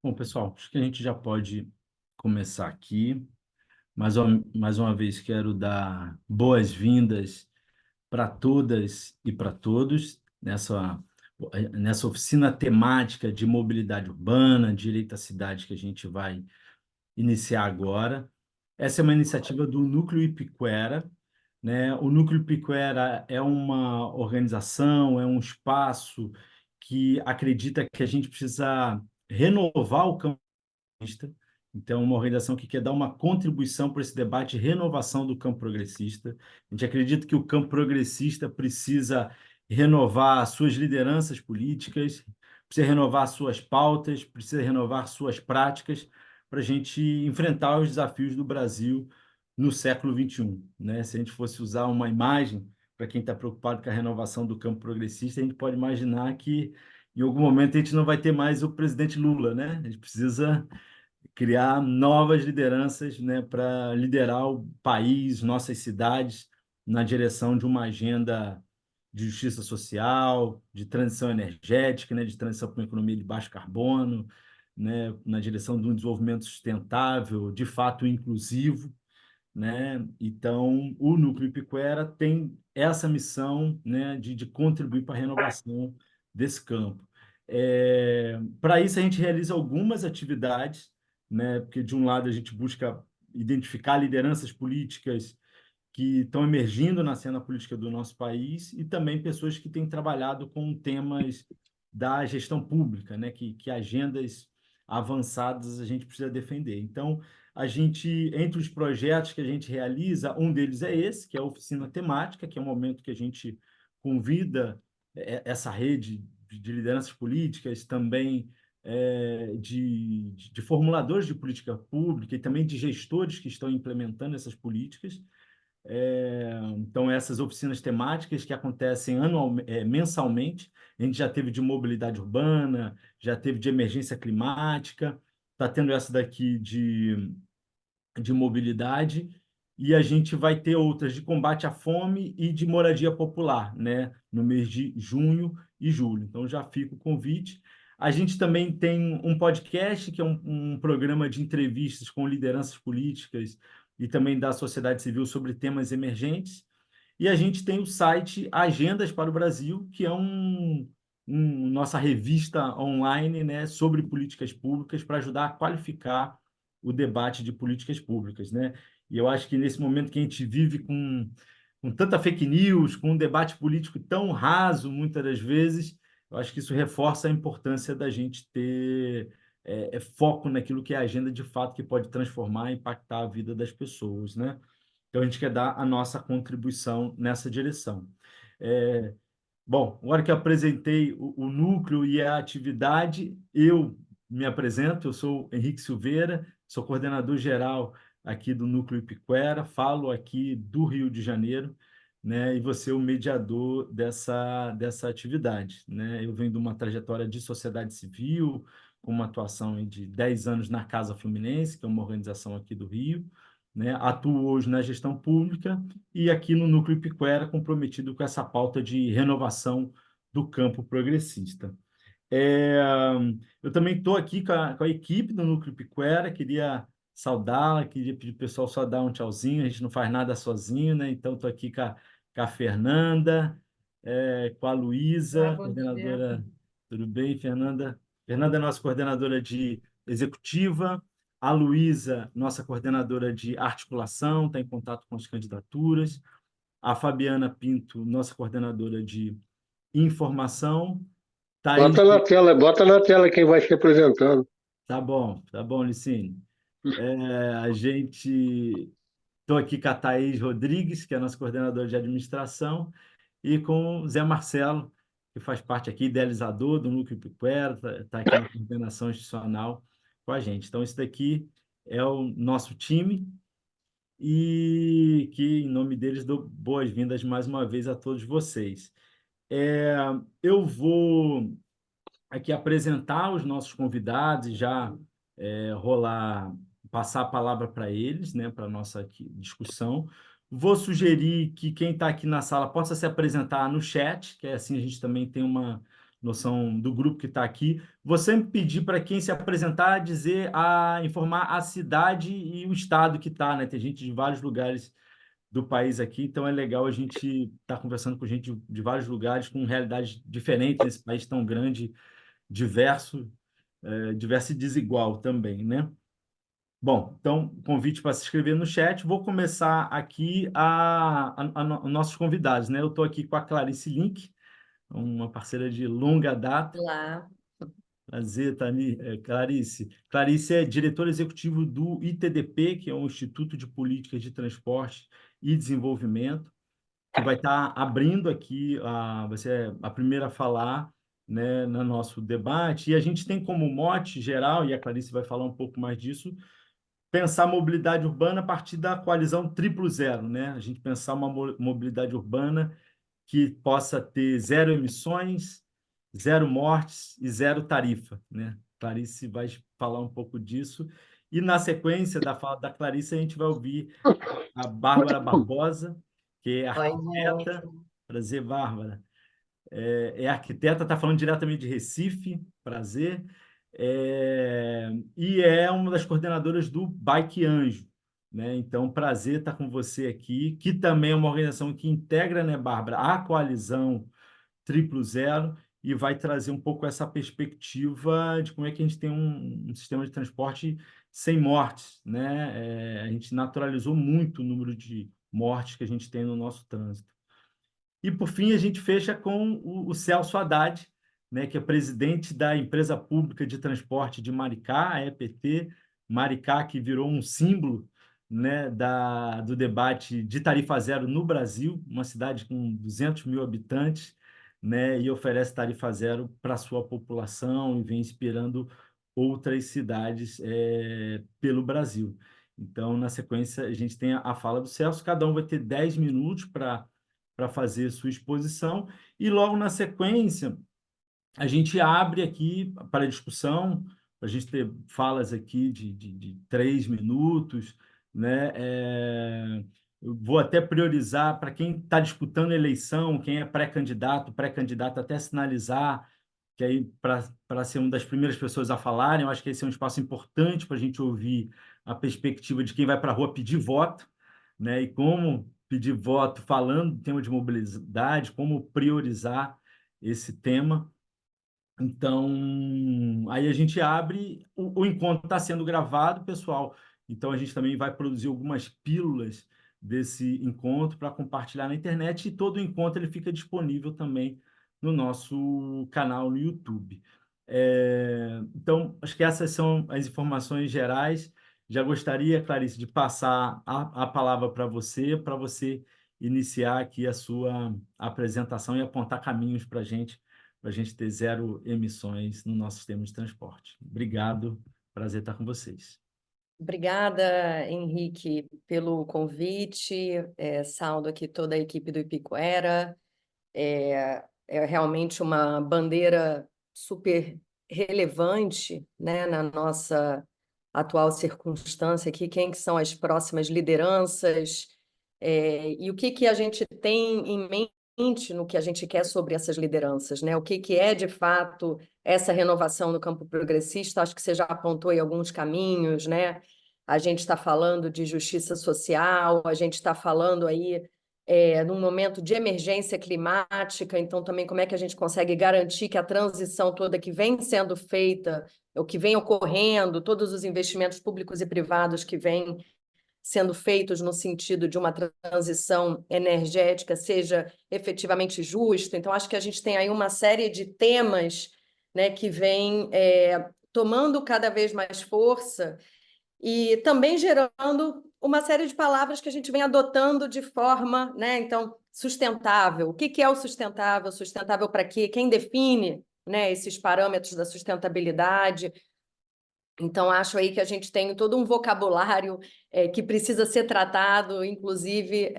Bom, pessoal, acho que a gente já pode começar aqui. Mais uma vez, quero dar boas-vindas para todas e para todos nessa oficina temática de mobilidade urbana, direito à cidade, que a gente vai iniciar agora. Essa é uma iniciativa do Núcleo Ipiquera, né? O Núcleo Ipiquera é uma organização, é um espaço que acredita que a gente precisa renovar o campo progressista. Então, uma organização que quer dar uma contribuição para esse debate de renovação do campo progressista. A gente acredita que o campo progressista precisa renovar suas lideranças políticas, precisa renovar suas pautas, precisa renovar suas práticas para a gente enfrentar os desafios do Brasil no século XXI, né? Se a gente fosse usar uma imagem para quem está preocupado com a renovação do campo progressista, a gente pode imaginar que em algum momento a gente não vai ter mais o presidente Lula, né? A gente precisa criar novas lideranças, né, para liderar o país, nossas cidades, na direção de uma agenda de justiça social, de transição energética, né, de transição para uma economia de baixo carbono, né, na direção de um desenvolvimento sustentável, de fato inclusivo, né? Então, o Núcleo Ipiquera tem essa missão, né, de contribuir para a renovação desse campo. Para isso, a gente realiza algumas atividades, né, porque, de um lado, a gente busca identificar lideranças políticas que estão emergindo na cena política do nosso país e também pessoas que têm trabalhado com temas da gestão pública, né, que agendas avançadas a gente precisa defender. Então, a gente, entre os projetos que a gente realiza, um deles é esse, que é a oficina temática, que é um momento que a gente convida essa rede de lideranças políticas, também de formuladores de política pública e também de gestores que estão implementando essas políticas. Então, essas oficinas temáticas que acontecem mensalmente, a gente já teve de mobilidade urbana, já teve de emergência climática, está tendo essa daqui de mobilidade, e a gente vai ter outras de combate à fome e de moradia popular, né, no mês de junho e julho. Então, já fica o convite. A gente também tem um podcast, que é um programa de entrevistas com lideranças políticas e também da sociedade civil sobre temas emergentes. E a gente tem o site Agendas para o Brasil, que é nossa revista online, né, sobre políticas públicas para ajudar a qualificar o debate de políticas públicas, né? E eu acho que nesse momento que a gente vive com tanta fake news, com um debate político tão raso, muitas das vezes, eu acho que isso reforça a importância da gente ter foco naquilo que é a agenda de fato que pode transformar e impactar a vida das pessoas, né? Então, a gente quer dar a nossa contribuição nessa direção. É, Bom, agora que eu apresentei o núcleo e a atividade, eu me apresento, eu sou Henrique Silveira, sou coordenador geral aqui do Núcleo Ipiquera, falo aqui do Rio de Janeiro, né, e você é o mediador dessa atividade, né? Eu venho de uma trajetória de sociedade civil, com uma atuação aí de 10 anos na Casa Fluminense, que é uma organização aqui do Rio, né? Atuo hoje na gestão pública e aqui no Núcleo Ipiquera, comprometido com essa pauta de renovação do campo progressista. É, eu também estou aqui com a equipe do Núcleo Ipiquera, queria saudá-la, queria pedir para o pessoal só dar um tchauzinho, a gente não faz nada sozinho, né? Então, estou aqui com a Fernanda, com a Ah, Luísa, bom dia. coordenadora. Tudo bem, Fernanda? Fernanda é nossa coordenadora de executiva, a Luísa, nossa coordenadora de articulação, está em contato com as candidaturas, a Fabiana Pinto, nossa coordenadora de informação, Thaís. Bota na tela quem vai se apresentando. Tá bom, Licine. A gente. Estou aqui com a Thaís Rodrigues, que é a nossa coordenadora de administração, e com o Zé Marcelo, que faz parte aqui, idealizador do Núcleo Piquera, está aqui na coordenação institucional com a gente. Então, esse daqui é o nosso time, e que, em nome deles, dou boas-vindas mais uma vez a todos vocês. Eu vou aqui apresentar os nossos convidados e já passar a palavra para eles, né, para a nossa discussão. Vou sugerir que quem está aqui na sala possa se apresentar no chat, que é assim a gente também tem uma noção do grupo que está aqui. Vou sempre pedir para quem se apresentar, informar a cidade e o estado que está, né? Tem gente de vários lugares do país aqui, então é legal a gente estar conversando com gente de vários lugares, com realidades diferentes nesse país tão grande, diverso, diverso e desigual também, né? Bom, então, convite para se inscrever no chat. Vou começar aqui nossos convidados, né? Eu estou aqui com a Clarice Link, uma parceira de longa data. Olá. Prazer, Clarice. Clarice é diretora executiva do ITDP, que é o Instituto de Políticas de Transporte e Desenvolvimento, que vai estar abrindo aqui, vai ser a primeira a falar, né, no nosso debate. E a gente tem como mote geral, e a Clarice vai falar um pouco mais disso, pensar mobilidade urbana a partir da coalizão triplo zero, né? A gente pensar uma mobilidade urbana que possa ter zero emissões, zero mortes e zero tarifa, né? Clarice vai falar um pouco disso. E na sequência da fala da Clarice, a gente vai ouvir a Bárbara Barbosa, que é Oi, arquiteta. gente. Prazer, Bárbara. É arquiteta, está falando diretamente de Recife, prazer, e é uma das coordenadoras do Bike Anjo, né? Então, prazer estar com você aqui, que também é uma organização que integra, né, Bárbara, a coalizão Triplo Zero e vai trazer um pouco essa perspectiva de como é que a gente tem um sistema de transporte sem mortes, né? A gente naturalizou muito o número de mortes que a gente tem no nosso trânsito. E, por fim, a gente fecha com o Celso Haddad, né, que é presidente da Empresa Pública de Transporte de Maricá, a EPT. Maricá, que virou um símbolo, né, do debate de tarifa zero no Brasil, uma cidade com 200 mil habitantes, né, e oferece tarifa zero para a sua população e vem inspirando outras cidades pelo Brasil. Então, na sequência, a gente tem a fala do Celso, cada um vai ter 10 minutos para fazer sua exposição, e logo na sequência a gente abre aqui para discussão, a gente ter falas aqui de 3 minutos, né? Eu vou até priorizar para quem está disputando a eleição, quem é pré-candidato até sinalizar, que aí para ser uma das primeiras pessoas a falarem, eu acho que esse é um espaço importante para a gente ouvir a perspectiva de quem vai para a rua pedir voto, né? E como pedir voto falando do tema de mobilidade, como priorizar esse tema. Então, aí a gente abre, o encontro está sendo gravado, pessoal. Então, a gente também vai produzir algumas pílulas desse encontro para compartilhar na internet e todo o encontro ele fica disponível também no nosso canal no YouTube. Então, acho que essas são as informações gerais. Já gostaria, Clarice, de passar a palavra para você iniciar aqui a sua apresentação e apontar caminhos para a gente ter zero emissões no nosso sistema de transporte. Obrigado, prazer estar com vocês. Obrigada, Henrique, pelo convite. Saudo aqui toda a equipe do Ipicuera. É realmente uma bandeira super relevante, né, na nossa atual circunstância aqui. Quem que são as próximas lideranças? E o que a gente tem em mente no que a gente quer sobre essas lideranças, né? O que é, de fato, essa renovação no campo progressista? Acho que você já apontou aí alguns caminhos, né? A gente está falando de justiça social, a gente está falando aí num momento de emergência climática, então também como é que a gente consegue garantir que a transição toda que vem sendo feita, o que vem ocorrendo, todos os investimentos públicos e privados que vêm sendo feitos no sentido de uma transição energética seja efetivamente justo. Então, acho que a gente tem aí uma série de temas, né, que vem tomando cada vez mais força e também gerando uma série de palavras que a gente vem adotando de forma, né, então, sustentável. O que é o sustentável? Sustentável para quê? Quem define, né, esses parâmetros da sustentabilidade? Então, acho aí que a gente tem todo um vocabulário que precisa ser tratado, inclusive,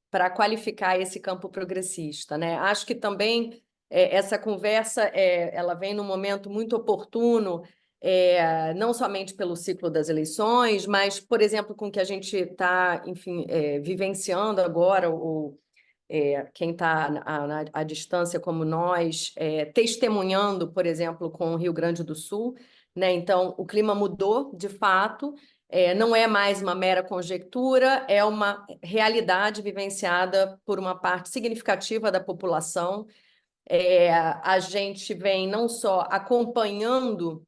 para qualificar esse campo progressista, né? Acho que também essa conversa ela vem num momento muito oportuno, não somente pelo ciclo das eleições, mas, por exemplo, com o que a gente está, enfim, vivenciando agora, quem está à distância como nós, testemunhando, por exemplo, com o Rio Grande do Sul, né? Então, o clima mudou, de fato, não é mais uma mera conjectura, é uma realidade vivenciada por uma parte significativa da população. A gente vem não só acompanhando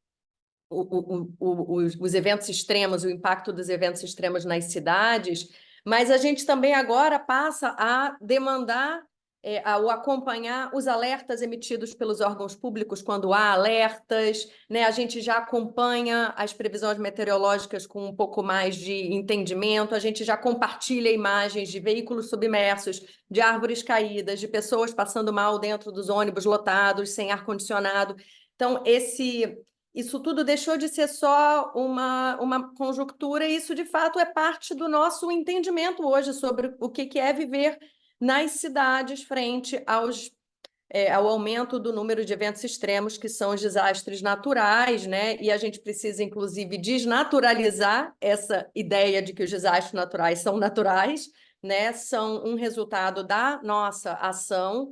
os eventos extremos, o impacto dos eventos extremos nas cidades, mas a gente também agora passa a demandar ou acompanhar os alertas emitidos pelos órgãos públicos quando há alertas, né? A gente já acompanha as previsões meteorológicas com um pouco mais de entendimento, a gente já compartilha imagens de veículos submersos, de árvores caídas, de pessoas passando mal dentro dos ônibus lotados, sem ar-condicionado. Então, isso tudo deixou de ser só uma conjuntura, e isso, de fato, é parte do nosso entendimento hoje sobre o que é viver nas cidades frente ao aumento do número de eventos extremos, que são os desastres naturais, né? E a gente precisa, inclusive, desnaturalizar essa ideia de que os desastres naturais são naturais, né? São um resultado da nossa ação.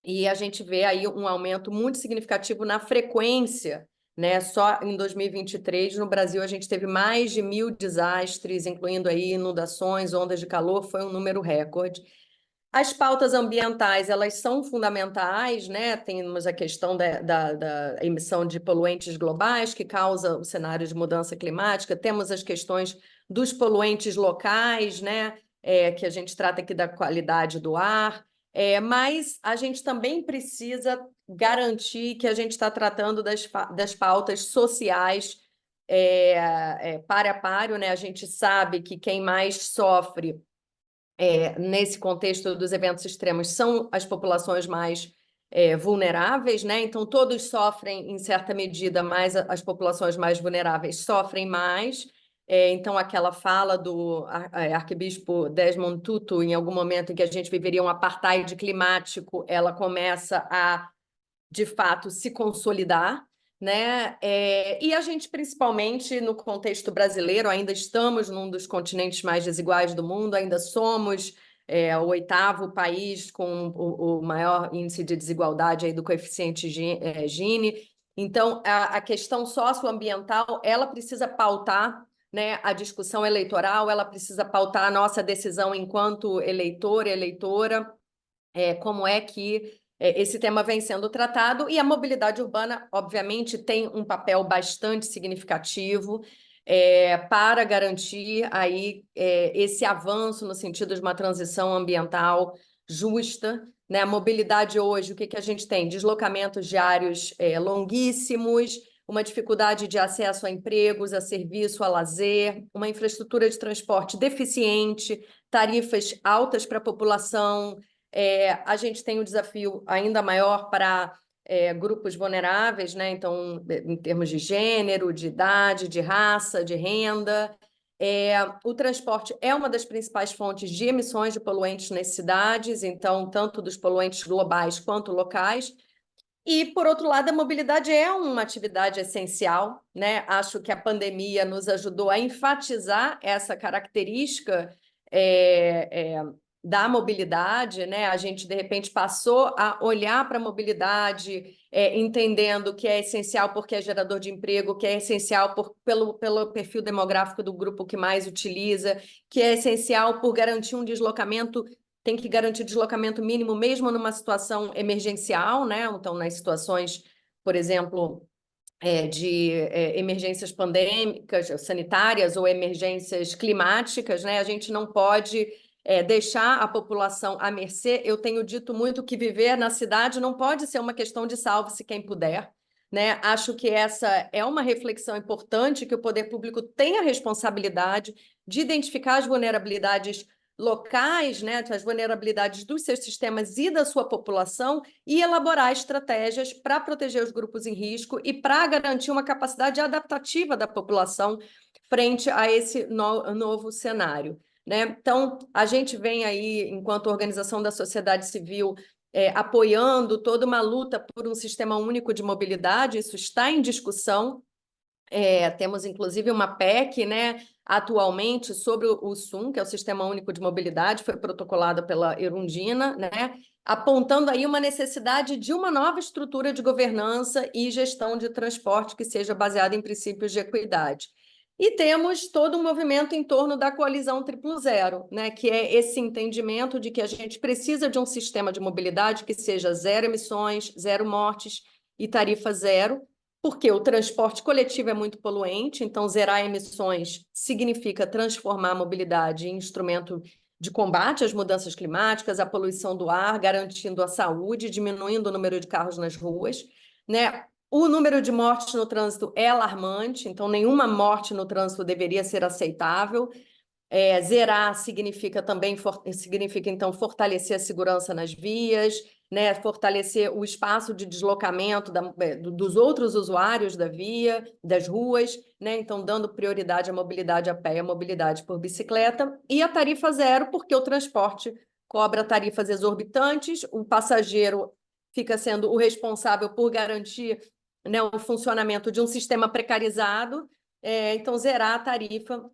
E a gente vê aí um aumento muito significativo na frequência, né? Só em 2023, no Brasil, a gente teve mais de 1.000 desastres, incluindo aí inundações, ondas de calor, foi um número recorde. As pautas ambientais, elas são fundamentais, né? Temos a questão da emissão de poluentes globais, que causa o cenário de mudança climática, temos as questões dos poluentes locais, né? Que a gente trata aqui da qualidade do ar, mas a gente também precisa garantir que a gente está tratando das pautas sociais par a par, né? A gente sabe que quem mais sofre nesse contexto dos eventos extremos são as populações mais vulneráveis, né? Então, todos sofrem em certa medida, mas as populações mais vulneráveis sofrem mais. Então, aquela fala do arcebispo Desmond Tutu, em algum momento em que a gente viveria um apartheid climático, ela começa a, de fato, se consolidar, né? E a gente, principalmente no contexto brasileiro, ainda estamos num dos continentes mais desiguais do mundo, ainda somos o 8º país com o maior índice de desigualdade aí do coeficiente Gini. Então, a questão socioambiental, ela precisa pautar, né, a discussão eleitoral, ela precisa pautar a nossa decisão enquanto eleitor, eleitora, como é que esse tema vem sendo tratado, e a mobilidade urbana, obviamente, tem um papel bastante significativo para garantir aí, esse avanço no sentido de uma transição ambiental justa, né? A mobilidade hoje, o que a gente tem? Deslocamentos diários longuíssimos, uma dificuldade de acesso a empregos, a serviço, a lazer, uma infraestrutura de transporte deficiente, tarifas altas para a população. A gente tem um desafio ainda maior para grupos vulneráveis, né? Então, em termos de gênero, de idade, de raça, de renda. O transporte é uma das principais fontes de emissões de poluentes nas cidades, então, tanto dos poluentes globais quanto locais. E, por outro lado, a mobilidade é uma atividade essencial, né? Acho que a pandemia nos ajudou a enfatizar essa característica da mobilidade, né? A gente, de repente, passou a olhar para a mobilidade, entendendo que é essencial porque é gerador de emprego, que é essencial pelo perfil demográfico do grupo que mais utiliza, que é essencial por garantir um deslocamento, tem que garantir deslocamento mínimo mesmo numa situação emergencial, né? Então, nas situações, por exemplo, de emergências pandêmicas, sanitárias ou emergências climáticas, né? A gente não pode deixar a população à mercê. Eu tenho dito muito que viver na cidade não pode ser uma questão de salve-se quem puder, né? Acho que essa é uma reflexão importante, que o poder público tem a responsabilidade de identificar as vulnerabilidades locais, né, as vulnerabilidades dos seus sistemas e da sua população, e elaborar estratégias para proteger os grupos em risco e para garantir uma capacidade adaptativa da população frente a esse novo cenário, né? Então, a gente vem aí, enquanto organização da sociedade civil, apoiando toda uma luta por um sistema único de mobilidade. Isso está em discussão. Temos, inclusive, uma PEC, né, atualmente sobre o SUM, que é o Sistema Único de Mobilidade, foi protocolada pela Erundina, né? Apontando aí uma necessidade de uma nova estrutura de governança e gestão de transporte que seja baseada em princípios de equidade. E temos todo um movimento em torno da coalizão 000, né, que é esse entendimento de que a gente precisa de um sistema de mobilidade que seja zero emissões, zero mortes e tarifa zero, porque o transporte coletivo é muito poluente, então zerar emissões significa transformar a mobilidade em instrumento de combate às mudanças climáticas, à poluição do ar, garantindo a saúde, diminuindo o número de carros nas ruas, né? O número de mortes no trânsito é alarmante, então nenhuma morte no trânsito deveria ser aceitável. Zerar significa também então fortalecer a segurança nas vias, né? Fortalecer o espaço de deslocamento dos outros usuários da via, das ruas, né? Então dando prioridade à mobilidade a pé e à mobilidade por bicicleta, e a tarifa zero, porque o transporte cobra tarifas exorbitantes, o passageiro fica sendo o responsável por garantir, né, o funcionamento de um sistema precarizado, então zerar a tarifa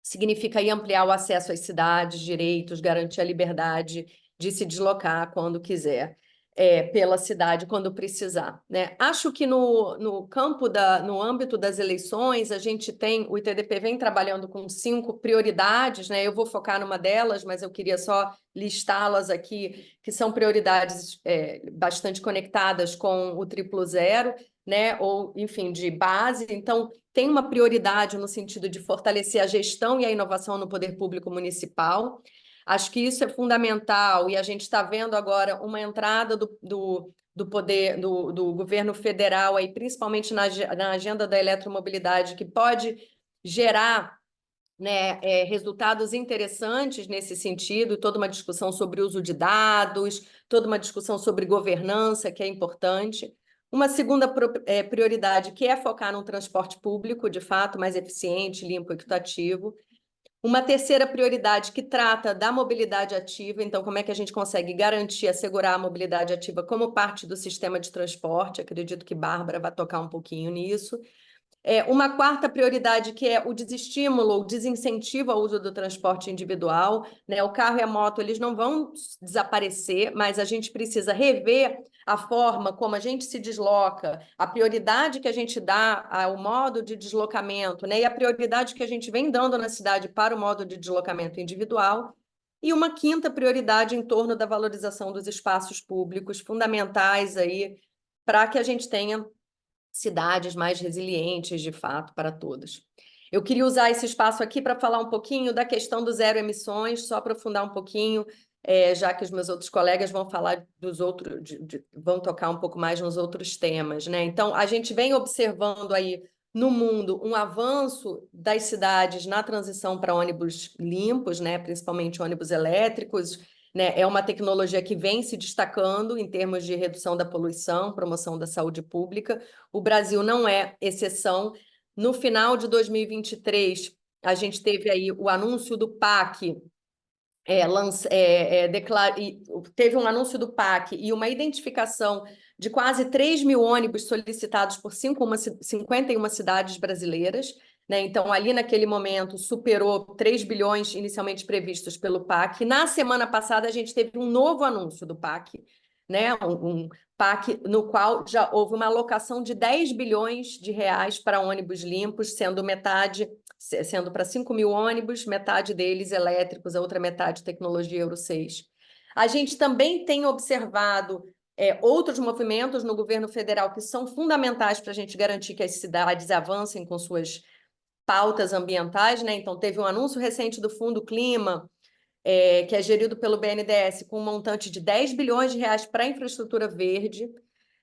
significa aí ampliar o acesso às cidades, direitos, garantir a liberdade de se deslocar quando quiser, pela cidade quando precisar, né? Acho que no âmbito das eleições, a gente tem, o ITDP vem trabalhando com 5 prioridades, né? Eu vou focar numa delas, mas eu queria só listá-las aqui, que são prioridades bastante conectadas com o 000, né? Ou, enfim, de base. Então, tem uma prioridade no sentido de fortalecer a gestão e a inovação no poder público municipal. Acho que isso é fundamental, e a gente está vendo agora uma entrada do poder do governo federal, aí, principalmente na agenda da eletromobilidade, que pode gerar, né, resultados interessantes nesse sentido, toda uma discussão sobre uso de dados, toda uma discussão sobre governança, que é importante. Uma segunda prioridade, que é focar num transporte público, de fato, mais eficiente, limpo, equitativo. Uma terceira prioridade que trata da mobilidade ativa, então como é que a gente consegue garantir, assegurar a mobilidade ativa como parte do sistema de transporte. Acredito que Bárbara vai tocar um pouquinho nisso. Uma quarta prioridade, que é o desestímulo, o desincentivo ao uso do transporte individual, né? O carro e a moto, eles não vão desaparecer, mas a gente precisa rever a forma como a gente se desloca, a prioridade que a gente dá ao modo de deslocamento, né? E a prioridade que a gente vem dando na cidade para o modo de deslocamento individual. E uma quinta prioridade em torno da valorização dos espaços públicos, fundamentais aí para que a gente tenha cidades mais resilientes, de fato, para todos. Eu queria usar esse espaço aqui para falar um pouquinho da questão do zero emissões, só aprofundar um pouquinho, já que os meus outros colegas vão falar dos outros, vão tocar um pouco mais nos outros temas, né? Então, a gente vem observando aí no mundo um avanço das cidades na transição para ônibus limpos, né? Principalmente ônibus elétricos, né? É uma tecnologia que vem se destacando em termos de redução da poluição, promoção da saúde pública. O Brasil não é exceção. No final de 2023, a gente teve aí o anúncio do PAC, teve um anúncio do PAC e uma identificação de quase 3 mil ônibus solicitados por 51 cidades brasileiras, né? Então, ali naquele momento, superou 3 bilhões inicialmente previstos pelo PAC. Na semana passada, a gente teve um novo anúncio do PAC, né? Um PAC no qual já houve uma alocação de 10 bilhões de reais para ônibus limpos, sendo para 5 mil ônibus, metade deles elétricos, a outra metade tecnologia Euro 6. A gente também tem observado outros movimentos no governo federal que são fundamentais para a gente garantir que as cidades avancem com suas pautas ambientais, né? Então, teve um anúncio recente do Fundo Clima, que é gerido pelo BNDES, com um montante de 10 bilhões de reais para a infraestrutura verde.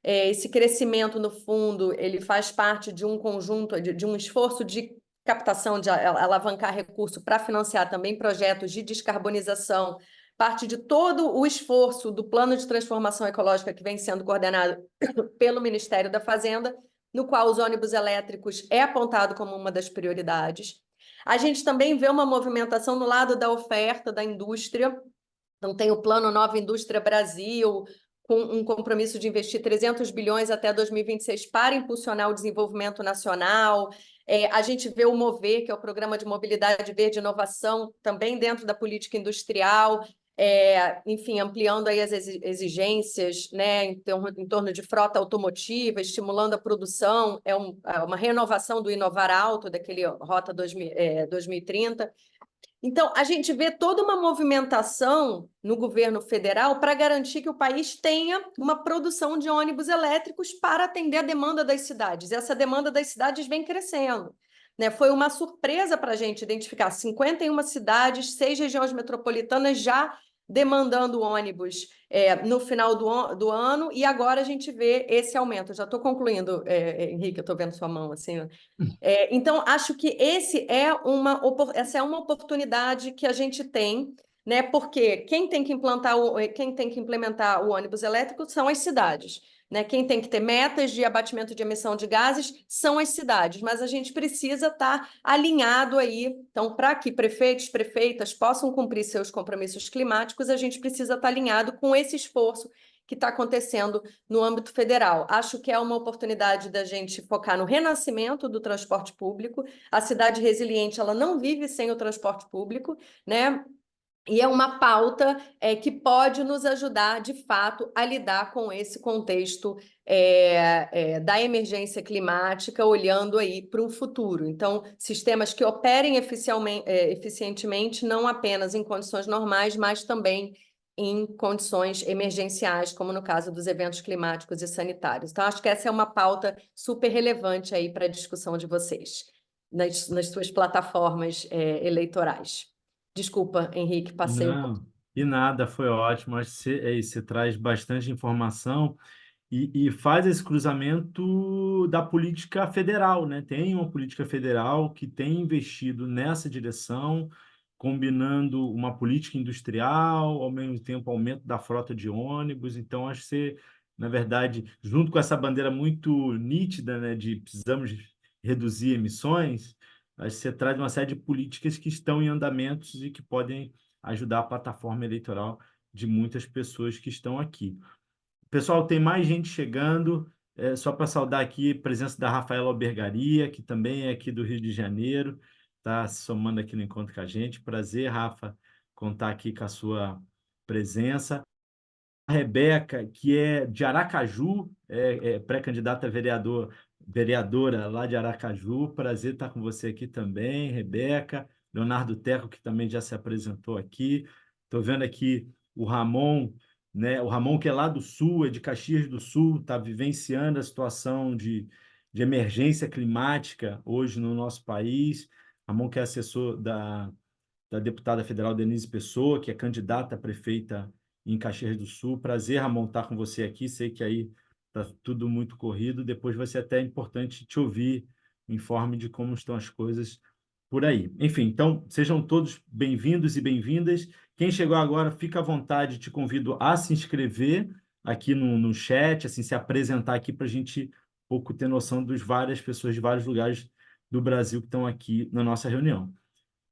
Esse crescimento no fundo, ele faz parte de um conjunto, de um esforço de captação, de alavancar recurso para financiar também projetos de descarbonização, parte de todo o esforço do Plano de Transformação Ecológica que vem sendo coordenado pelo Ministério da Fazenda, no qual os ônibus elétricos é apontado como uma das prioridades. A gente também vê uma movimentação no lado da oferta da indústria. Então, tem o Plano Nova Indústria Brasil, com um compromisso de investir 300 bilhões até 2026 para impulsionar o desenvolvimento nacional, A gente vê o MOVER, que é o Programa de Mobilidade Verde e Inovação, também dentro da política industrial, enfim, ampliando aí as exigências, né, em torno de frota automotiva, estimulando a produção, uma renovação do Inovar Alto, daquele Rota 2030. Então, a gente vê toda uma movimentação no governo federal para garantir que o país tenha uma produção de ônibus elétricos para atender a demanda das cidades. E essa demanda das cidades vem crescendo, né? Foi uma surpresa para a gente identificar 51 cidades, 6 regiões metropolitanas já demandando ônibus no final do ano, e agora a gente vê esse aumento. Eu já estou concluindo, Henrique, eu estou vendo sua mão assim, ó. Então, acho que essa é uma oportunidade que a gente tem, né? Porque quem tem que implementar o ônibus elétrico são as cidades, né? Quem tem que ter metas de abatimento de emissão de gases são as cidades, mas a gente precisa estar alinhado aí. Então, para que prefeitos, prefeitas possam cumprir seus compromissos climáticos, a gente precisa estar alinhado com esse esforço que está acontecendo no âmbito federal. Acho que é uma oportunidade da gente focar no renascimento do transporte público. A cidade resiliente, ela não vive sem o transporte público, né? E é uma pauta que pode nos ajudar, de fato, a lidar com esse contexto da emergência climática, olhando aí para um futuro. Então, sistemas que operem eficientemente, não apenas em condições normais, mas também em condições emergenciais, como no caso dos eventos climáticos e sanitários. Então, acho que essa é uma pauta super relevante aí para a discussão de vocês, nas suas plataformas eleitorais. Desculpa, Henrique, passei um pouco. Não, e nada, foi ótimo. Acho que você traz bastante informação e faz esse cruzamento da política federal, né? Tem uma política federal que tem investido nessa direção, combinando uma política industrial, ao mesmo tempo aumento da frota de ônibus. Então, acho que você, na verdade, junto com essa bandeira muito nítida, né, de precisamos reduzir emissões, acho que você traz uma série de políticas que estão em andamentos e que podem ajudar a plataforma eleitoral de muitas pessoas que estão aqui. Pessoal, tem mais gente chegando. Só para saudar aqui a presença da Rafaela Albergaria, que também é aqui do Rio de Janeiro, está se somando aqui no encontro com a gente. Prazer, Rafa, contar aqui com a sua presença. A Rebeca, que é de Aracaju, é pré-candidata a vereadora lá de Aracaju. Prazer estar com você aqui também, Rebeca. Leonardo Teco, que também já se apresentou aqui. Estou vendo aqui o Ramon, né? O Ramon, que é lá do Sul, é de Caxias do Sul, está vivenciando a situação de emergência climática hoje no nosso país. Ramon, que é assessor da deputada federal Denise Pessoa, que é candidata a prefeita em Caxias do Sul. Prazer, Ramon, estar com você aqui. Sei que aí está tudo muito corrido. Depois vai ser até importante te ouvir, informe de como estão as coisas por aí. Enfim, então, sejam todos bem-vindos e bem-vindas. Quem chegou agora, fica à vontade, te convido a se inscrever aqui no chat, assim, se apresentar aqui para a gente um pouco ter noção dos várias pessoas de vários lugares do Brasil que estão aqui na nossa reunião.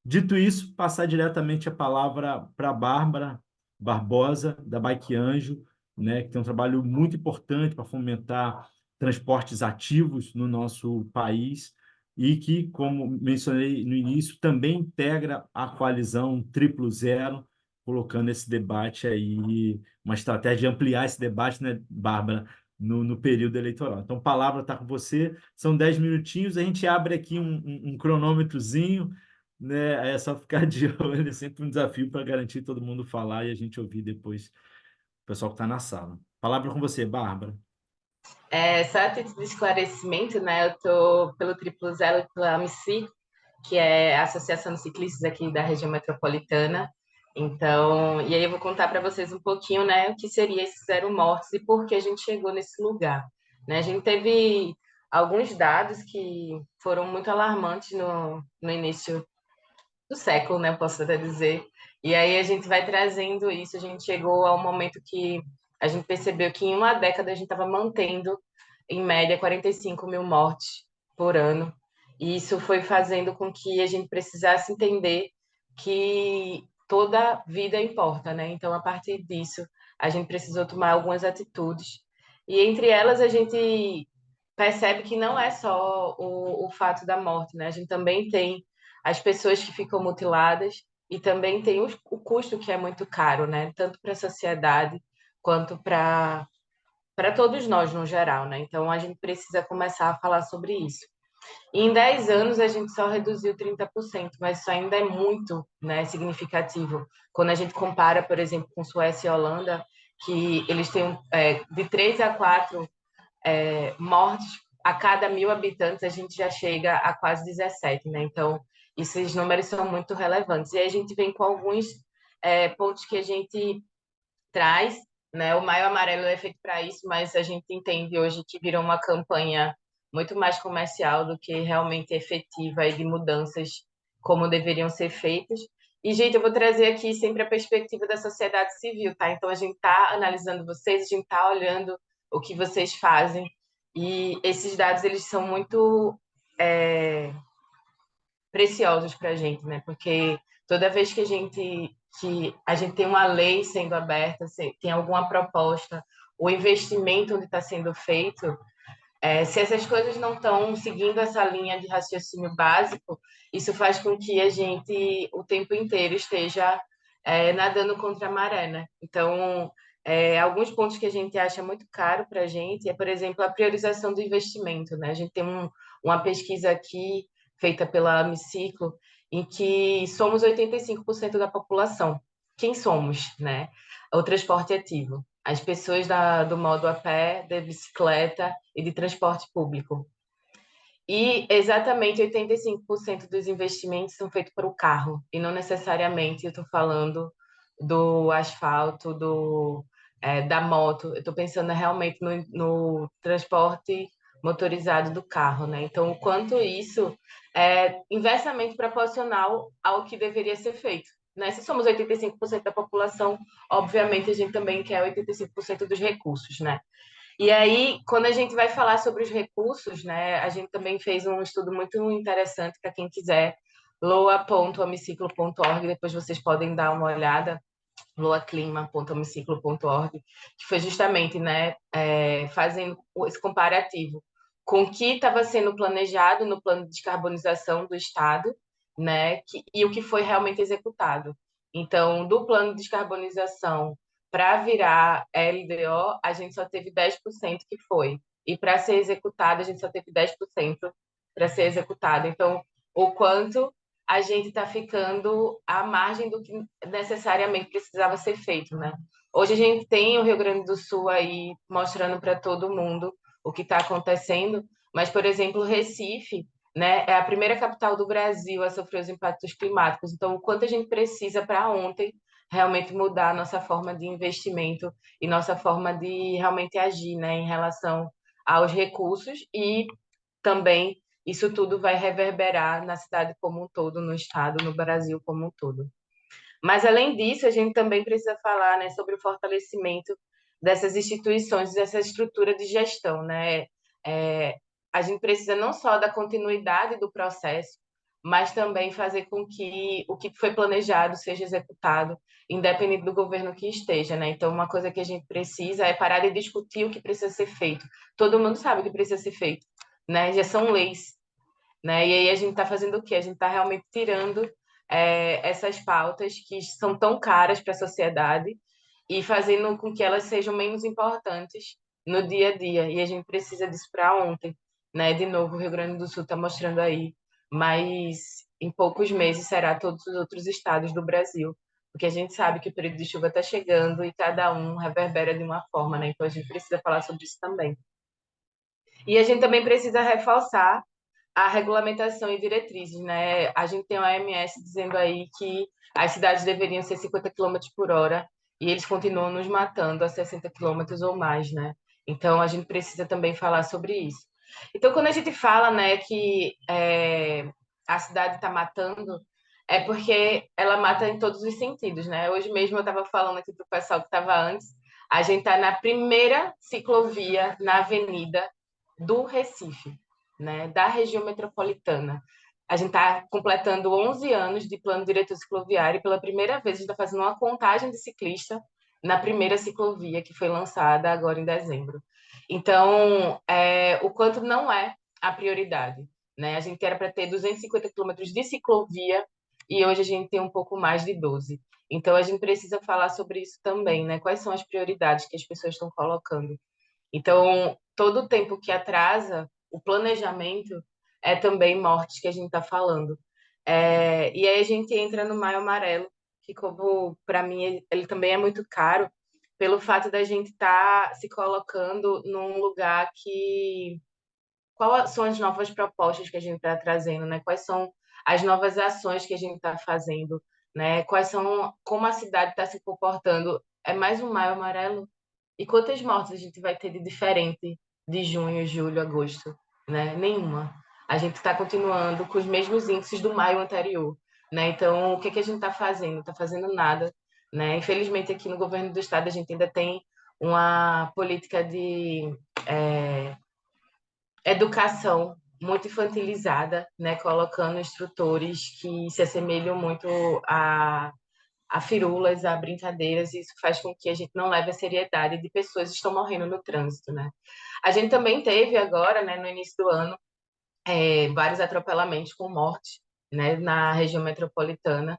Dito isso, passar diretamente a palavra para a Bárbara Barbosa, da Bike Anjo, né, que tem um trabalho muito importante para fomentar transportes ativos no nosso país e que, como mencionei no início, também integra a coalizão Triplo Zero, colocando esse debate aí, uma estratégia de ampliar esse debate, né, Bárbara, no período eleitoral. Então, a palavra está com você, são 10 minutinhos, a gente abre aqui um cronômetrozinho, né? É só ficar de olho, é sempre um desafio para garantir todo mundo falar e a gente ouvir depois o pessoal que está na sala. Palavra com você, Bárbara. Só a título de esclarecimento, né? Eu estou pelo Triplo Zero e pela AMCI, que é a Associação de Ciclistas aqui da região metropolitana. Então, e aí eu vou contar para vocês um pouquinho, né, o que seria esses zero mortes e por que a gente chegou nesse lugar, né? A gente teve alguns dados que foram muito alarmantes no início do século, né, posso até dizer. E aí a gente vai trazendo isso, a gente chegou ao momento que a gente percebeu que em uma década a gente estava mantendo, em média, 45 mil mortes por ano. E isso foi fazendo com que a gente precisasse entender que toda vida importa, né? Então, a partir disso, a gente precisou tomar algumas atitudes. E entre elas, a gente percebe que não é só o fato da morte, né? A gente também tem as pessoas que ficam mutiladas e também tem o custo que é muito caro, né? Tanto para a sociedade quanto para todos nós no geral, né? Então a gente precisa começar a falar sobre isso. E em 10 anos a gente só reduziu 30%, mas isso ainda é muito, né, significativo. Quando a gente compara, por exemplo, com Suécia e Holanda, que eles têm de 3 a 4 mortes a cada 1.000 habitantes, a gente já chega a quase 17, né? Então, esses números são muito relevantes. E aí a gente vem com alguns pontos que a gente traz, né? O Maio Amarelo é feito para isso, mas a gente entende hoje que virou uma campanha muito mais comercial do que realmente efetiva e de mudanças como deveriam ser feitas. E, gente, eu vou trazer aqui sempre a perspectiva da sociedade civil, tá? Então, a gente está analisando vocês, a gente está olhando o que vocês fazem, e esses dados, eles são muito preciosos para a gente, né? Porque toda vez que a gente tem uma lei sendo aberta, tem alguma proposta, o investimento onde está sendo feito, se essas coisas não estão seguindo essa linha de raciocínio básico, isso faz com que a gente o tempo inteiro esteja nadando contra a maré, né? Então, alguns pontos que a gente acha muito caro para a gente é, por exemplo, a priorização do investimento, né? A gente tem uma pesquisa aqui feita pela Amiciclo, em que somos 85% da população. Quem somos, né? O transporte ativo. As pessoas do modo a pé, de bicicleta e de transporte público. E exatamente 85% dos investimentos são feitos para o carro, e não necessariamente eu estou falando do asfalto, da moto, eu estou pensando realmente no transporte motorizado do carro, né? Então, o quanto isso é inversamente proporcional ao que deveria ser feito, né? Se somos 85% da população, obviamente a gente também quer 85% dos recursos, né? E aí, quando a gente vai falar sobre os recursos, né, a gente também fez um estudo muito interessante para quem quiser, loa.amiciclo.org, depois vocês podem dar uma olhada, loaclima.amiciclo.org, que foi justamente, né, fazendo esse comparativo com o que estava sendo planejado no plano de descarbonização do Estado, né, e o que foi realmente executado. Então, do plano de descarbonização para virar LDO, a gente só teve 10% que foi. E para ser executado, a gente só teve 10% para ser executado. Então, o quanto a gente está ficando à margem do que necessariamente precisava ser feito, né? Hoje a gente tem o Rio Grande do Sul aí mostrando para todo mundo o que está acontecendo, mas, por exemplo, Recife, né, é a primeira capital do Brasil a sofrer os impactos climáticos. Então, o quanto a gente precisa para ontem realmente mudar a nossa forma de investimento e nossa forma de realmente agir, né, em relação aos recursos, e também isso tudo vai reverberar na cidade como um todo, no estado, no Brasil como um todo. Mas, além disso, a gente também precisa falar, né, sobre o fortalecimento dessas instituições, dessa estrutura de gestão, né? A gente precisa não só da continuidade do processo, mas também fazer com que o que foi planejado seja executado, independente do governo que esteja, né? Então, uma coisa que a gente precisa é parar de discutir o que precisa ser feito. Todo mundo sabe o que precisa ser feito, né? Já são leis, né? E aí a gente está fazendo o quê? A gente está realmente tirando essas pautas que são tão caras para a sociedade e fazendo com que elas sejam menos importantes no dia a dia. E a gente precisa disso para ontem, né? De novo, o Rio Grande do Sul está mostrando aí, mas em poucos meses será todos os outros estados do Brasil, porque a gente sabe que o período de chuva está chegando e cada um reverbera de uma forma, né? Então a gente precisa falar sobre isso também. E a gente também precisa reforçar a regulamentação e diretrizes, né? A gente tem a OMS dizendo aí que as cidades deveriam ser 50 quilômetros por hora e eles continuam nos matando a 60 quilômetros ou mais, né? Então, a gente precisa também falar sobre isso. Então, quando a gente fala, né, que a cidade está matando, é porque ela mata em todos os sentidos, né? Hoje mesmo eu estava falando aqui para o pessoal que estava antes, a gente está na primeira ciclovia na avenida do Recife, né, da região metropolitana. A gente está completando 11 anos de plano diretor cicloviário e pela primeira vez a gente está fazendo uma contagem de ciclista na primeira ciclovia que foi lançada agora em dezembro. Então, o quanto não é a prioridade, né? A gente era para ter 250 quilômetros de ciclovia e hoje a gente tem um pouco mais de 12. Então, a gente precisa falar sobre isso também, né? Quais são as prioridades que as pessoas estão colocando. Então, todo o tempo que atrasa o planejamento é também mortes que a gente está falando. E aí a gente entra no Maio Amarelo, que como para mim ele também é muito caro, pelo fato da gente estar se colocando num lugar que... Quais são as novas propostas que a gente está trazendo, né? Quais são as novas ações que a gente está fazendo, né? Quais são... Como a cidade está se comportando. É mais um Maio Amarelo? E quantas mortes a gente vai ter de diferente de junho, julho, agosto, né? Nenhuma. A gente está continuando com os mesmos índices do maio anterior, né? Então, o que é que a gente está fazendo? Não está fazendo nada, né? Infelizmente, aqui no governo do estado, a gente ainda tem uma política de educação muito infantilizada, né? Colocando instrutores que se assemelham muito a firulas, a brincadeiras, e isso faz com que a gente não leve a seriedade de pessoas que estão morrendo no trânsito, né? A gente também teve agora, né, no início do ano, vários atropelamentos com morte, né, na região metropolitana,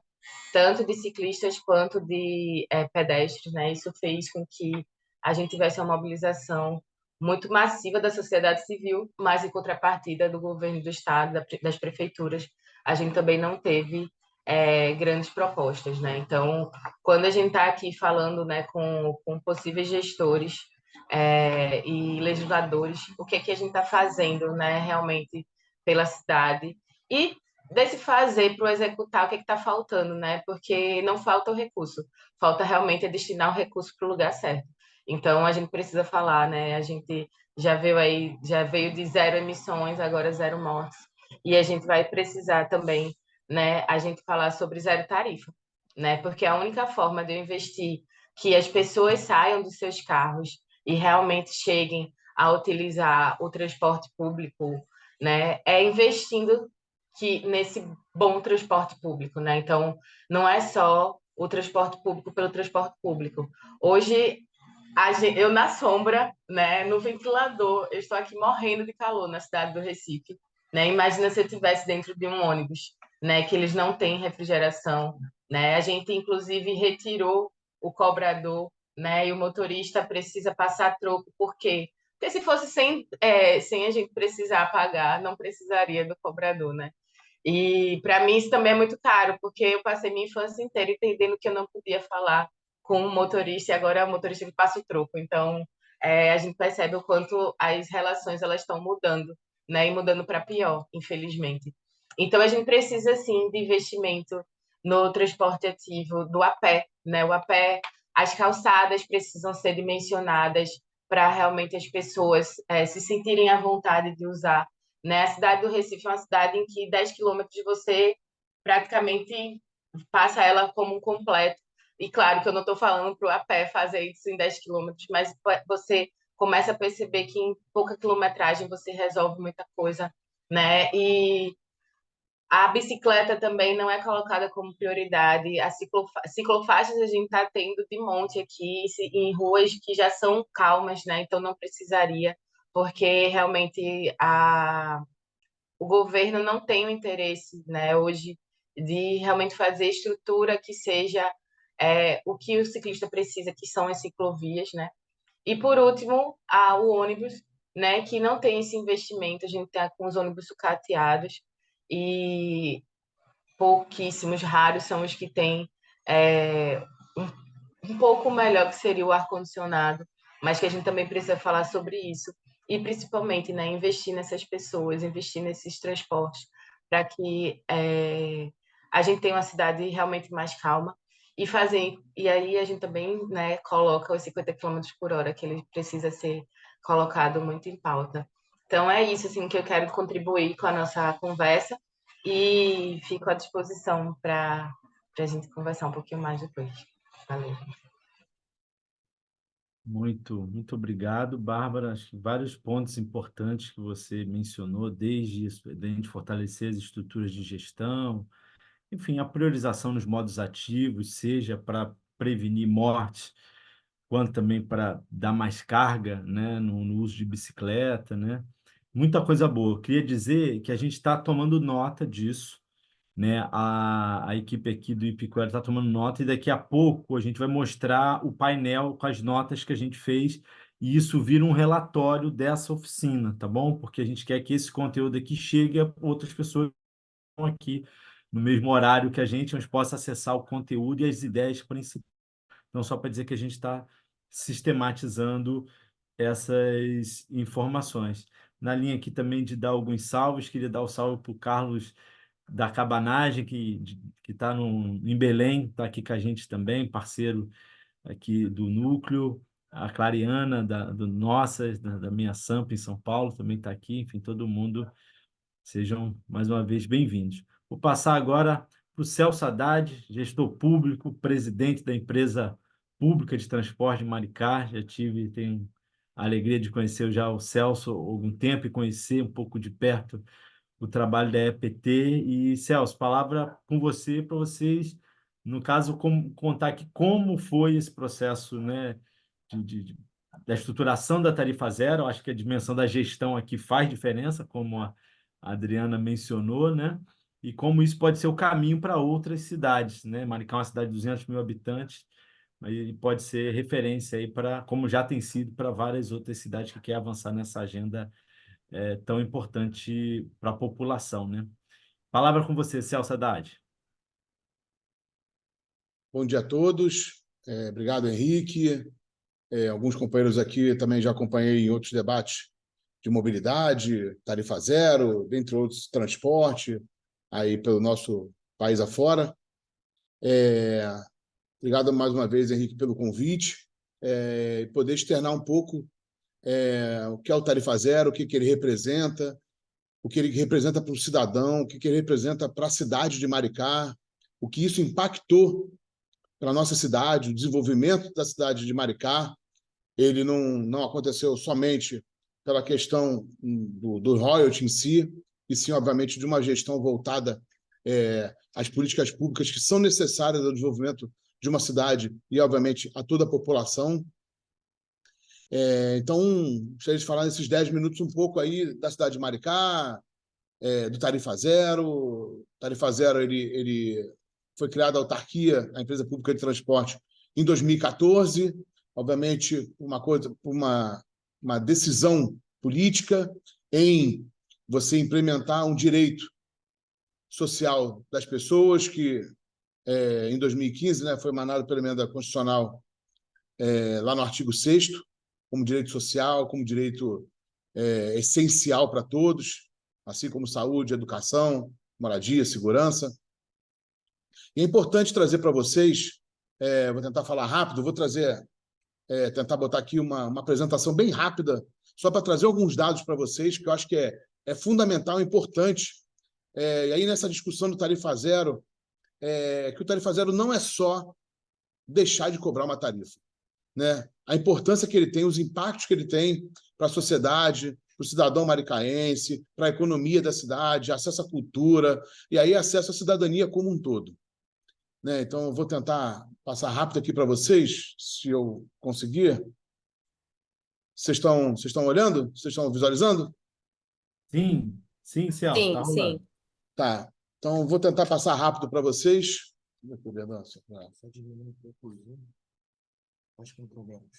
tanto de ciclistas quanto de pedestres, né? Isso fez com que a gente tivesse uma mobilização muito massiva da sociedade civil, mas em contrapartida do governo do estado, das prefeituras, a gente também não teve grandes propostas, né? Então, quando a gente está aqui falando, né, com possíveis gestores e legisladores, o que é que a gente está fazendo, né, realmente pela cidade e desse fazer para o executar, o que está faltando, né? Porque não falta o recurso, falta realmente destinar o recurso para o lugar certo. Então, a gente precisa falar, né? A gente já veio de zero emissões, agora zero mortes. E a gente vai precisar também, né? A gente falar sobre zero tarifa, né? Porque a única forma de eu investir que as pessoas saiam dos seus carros e realmente cheguem a utilizar o transporte público, né? É investindo nesse bom transporte público, né? Então, não é só o transporte público pelo transporte público. Hoje, eu na sombra, né, no ventilador, eu estou aqui morrendo de calor na cidade do Recife, né? Imagina se eu estivesse dentro de um ônibus, né, que eles não têm refrigeração, né? A gente inclusive retirou o cobrador, né? E o motorista precisa passar troco, por quê? Porque se fosse sem a gente precisar pagar, não precisaria do cobrador, né? E para mim isso também é muito caro, porque eu passei minha infância inteira entendendo que eu não podia falar com o motorista e agora é o motorista que passa o troco. Então, a gente percebe o quanto as relações elas estão mudando, né? E mudando para pior, infelizmente. Então, a gente precisa, sim, de investimento no transporte ativo, do a pé, né? O a pé, as calçadas precisam ser dimensionadas para realmente as pessoas se sentirem à vontade de usar, né? A cidade do Recife é uma cidade em que 10 quilômetros de você praticamente passa ela como um completo. E claro que eu não estou falando para o a pé fazer isso em 10 quilômetros, mas você começa a perceber que em pouca quilometragem você resolve muita coisa, né? E a bicicleta também não é colocada como prioridade. A ciclofaixas a gente está tendo de monte aqui, em ruas que já são calmas, né? Então não precisaria, porque realmente o governo não tem o interesse, né, hoje, de realmente fazer estrutura que seja o que o ciclista precisa, que são as ciclovias, né? E por último, o ônibus, né, que não tem esse investimento, a gente está com os ônibus sucateados e pouquíssimos, raros são os que têm um pouco melhor que seria o ar-condicionado, mas que a gente também precisa falar sobre isso. E principalmente, né, investir nessas pessoas, investir nesses transportes, para que a gente tenha uma cidade realmente mais calma e fazer. E aí a gente também, né, coloca os 50 quilômetros por hora, que ele precisa ser colocado muito em pauta. Então é isso assim, que eu quero contribuir com a nossa conversa e fico à disposição para a gente conversar um pouquinho mais depois. Valeu. Muito obrigado, Bárbara. Acho que vários pontos importantes que você mencionou, desde isso, de a gente fortalecer as estruturas de gestão, enfim, a priorização nos modos ativos, seja para prevenir mortes quanto também para dar mais carga, né, no uso de bicicleta, né? Muita coisa boa. Eu queria dizer que a gente está tomando nota disso, né? A equipe aqui do Ipicuera está tomando nota e daqui a pouco a gente vai mostrar o painel com as notas que a gente fez e isso vira um relatório dessa oficina, tá bom? Porque a gente quer que esse conteúdo aqui chegue a outras pessoas que estão aqui no mesmo horário que a gente, mas possa acessar o conteúdo e as ideias principais. Então, só para dizer que a gente está sistematizando essas informações. Na linha aqui também de dar alguns salves, queria dar o salve para o Carlos da Cabanagem, que está em Belém, está aqui com a gente também, parceiro aqui do Núcleo, a Clariana, do Nossas, da minha Sampa em São Paulo, também está aqui, enfim, todo mundo, sejam mais uma vez bem-vindos. Vou passar agora para o Celso Haddad, gestor público, presidente da empresa pública de transporte de Maricá, tenho a alegria de conhecer já o Celso há algum tempo e conhecer um pouco de perto o trabalho da EPT. E, Celso, palavra com você, para vocês, no caso, contar aqui como foi esse processo, né, da estruturação da tarifa zero. Eu acho que a dimensão da gestão aqui faz diferença, como a Adriana mencionou, né? E como isso pode ser o caminho para outras cidades, né? Maricá é uma cidade de 200 mil habitantes, e pode ser referência aí para, como já tem sido para várias outras cidades que querem avançar nessa agenda tão importante para a população, né? Palavra com você, Celso Haddad. Bom dia a todos. Obrigado, Henrique. Alguns companheiros aqui também já acompanhei em outros debates de mobilidade, tarifa zero, dentre outros, transporte, aí pelo nosso país afora. Obrigado mais uma vez, Henrique, pelo convite. Poder externar um pouco o que é o tarifa zero, o que ele representa, o que ele representa para o cidadão, o que ele representa para a cidade de Maricá, o que isso impactou para a nossa cidade, o desenvolvimento da cidade de Maricá. Ele não aconteceu somente pela questão do royalty em si, e sim, obviamente, de uma gestão voltada às políticas públicas que são necessárias ao desenvolvimento de uma cidade e, obviamente, a toda a população. Então, gostaria de falar nesses 10 minutos um pouco aí da cidade de Maricá, do Tarifa Zero. O Tarifa Zero ele foi criada a autarquia, a empresa pública de transporte, em 2014, obviamente uma decisão política em você implementar um direito social das pessoas que, em 2015, né, foi emanado pela emenda constitucional lá no artigo 6º, como direito social, como direito essencial para todos, assim como saúde, educação, moradia, segurança. E é importante trazer para vocês, vou tentar falar rápido, vou tentar botar aqui uma apresentação bem rápida, só para trazer alguns dados para vocês, que eu acho que é fundamental, importante. E aí, nessa discussão do Tarifa Zero, que o Tarifa Zero não é só deixar de cobrar uma tarifa, né? A importância que ele tem, os impactos que ele tem para a sociedade, para o cidadão maricaense, para a economia da cidade, acesso à cultura, e aí acesso à cidadania como um todo. Né? Então, eu vou tentar passar rápido aqui para vocês, se eu conseguir. Vocês estão olhando? Vocês estão visualizando? Sim, sim, Celso, Sim, está rolando. sim. Tá. Então, vou tentar passar rápido para vocês. Só diminuir um pouco o zoom. Acho que não problemas.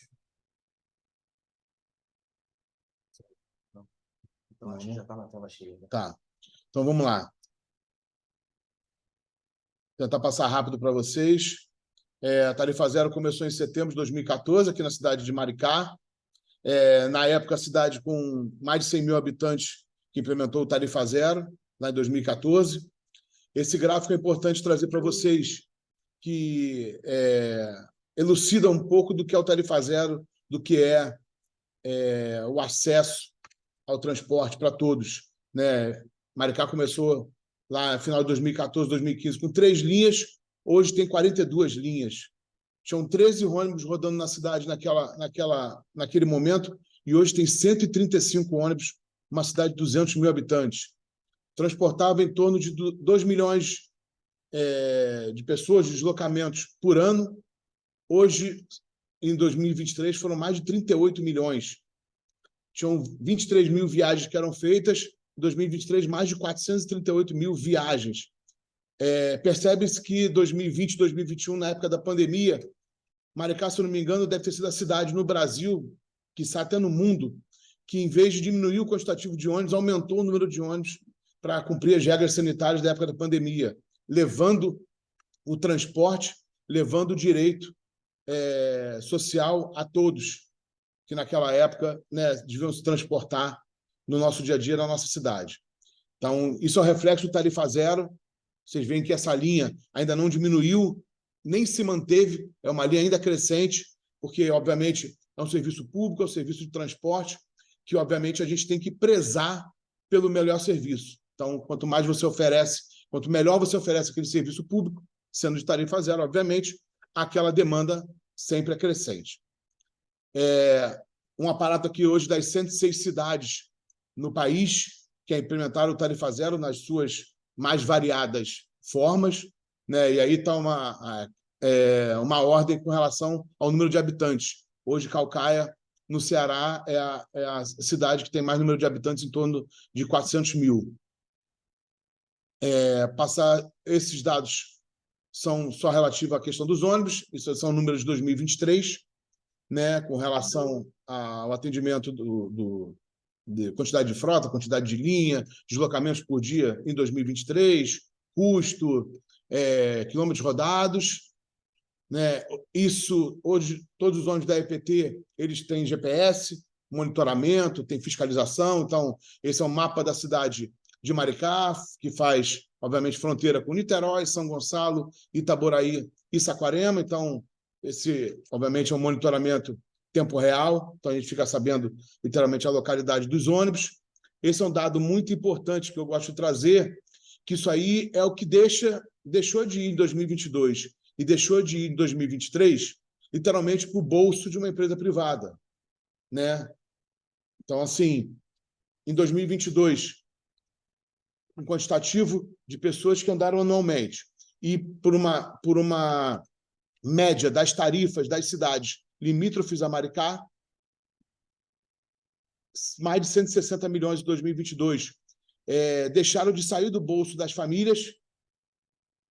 Então, acho que já está na tela cheia. Né? Tá. Então, vamos lá. Tentar passar rápido para vocês. A Tarifa Zero começou em setembro de 2014, aqui na cidade de Maricá. Na época, a cidade com mais de 100 mil habitantes que implementou o Tarifa Zero, lá em 2014. Esse gráfico é importante trazer para vocês, que elucida um pouco do que é o Tarifa Zero, do que é o acesso ao transporte para todos. Né? Maricá começou lá no final de 2014, 2015, com 3 linhas, hoje tem 42 linhas. Tinham 13 ônibus rodando na cidade naquele momento, e hoje tem 135 ônibus, uma cidade de 200 mil habitantes. Transportava em torno de 2 milhões de pessoas, de deslocamentos por ano. Hoje, em 2023 foram mais de 38 milhões. Tinham 23 mil viagens que eram feitas, em 2023 mais de 438 mil viagens. Percebe-se que 2020, 2021, na época da pandemia, Maricá, se eu não me engano, deve ter sido a cidade no Brasil, quiçá até no mundo, que, em vez de diminuir o quantitativo de ônibus, aumentou o número de ônibus para cumprir as regras sanitárias da época da pandemia, levando o transporte, levando o direito social a todos, que naquela época, né, deviam se transportar no nosso dia a dia, na nossa cidade. Então, isso é um reflexo do Tarifa Zero. Vocês veem que essa linha ainda não diminuiu, nem se manteve, é uma linha ainda crescente, porque, obviamente, é um serviço público, é um serviço de transporte, que, obviamente, a gente tem que prezar pelo melhor serviço. Então, quanto mais você oferece, quanto melhor você oferece aquele serviço público, sendo de tarifa zero, obviamente, aquela demanda sempre é crescente. Um aparato aqui hoje das 106 cidades no país que implementaram o tarifa zero nas suas mais variadas formas, né? E aí está uma ordem com relação ao número de habitantes. Hoje, Caucaia, no Ceará, é a cidade que tem mais número de habitantes, em torno de 400 mil. Passar esses dados são só relativos à questão dos ônibus, isso são números de 2023, né, com relação ao atendimento de quantidade de frota, quantidade de linha, deslocamentos por dia em 2023, custo, quilômetros rodados, né? Isso, hoje, todos os ônibus da EPT, eles têm GPS, monitoramento, tem fiscalização. Então, esse é um mapa da cidade de Maricá, que faz, obviamente, fronteira com Niterói, São Gonçalo, Itaboraí e Saquarema. Então, esse, obviamente, é um monitoramento tempo real, então a gente fica sabendo, literalmente, a localidade dos ônibus. Esse é um dado muito importante que eu gosto de trazer, que isso aí é o que deixou de ir em 2022 e deixou de ir em 2023, literalmente, para o bolso de uma empresa privada, né? Então, assim, em 2022, um quantitativo de pessoas que andaram anualmente, e por uma média das tarifas das cidades limítrofes a Maricá, mais de 160 milhões em 2022. Deixaram de sair do bolso das famílias,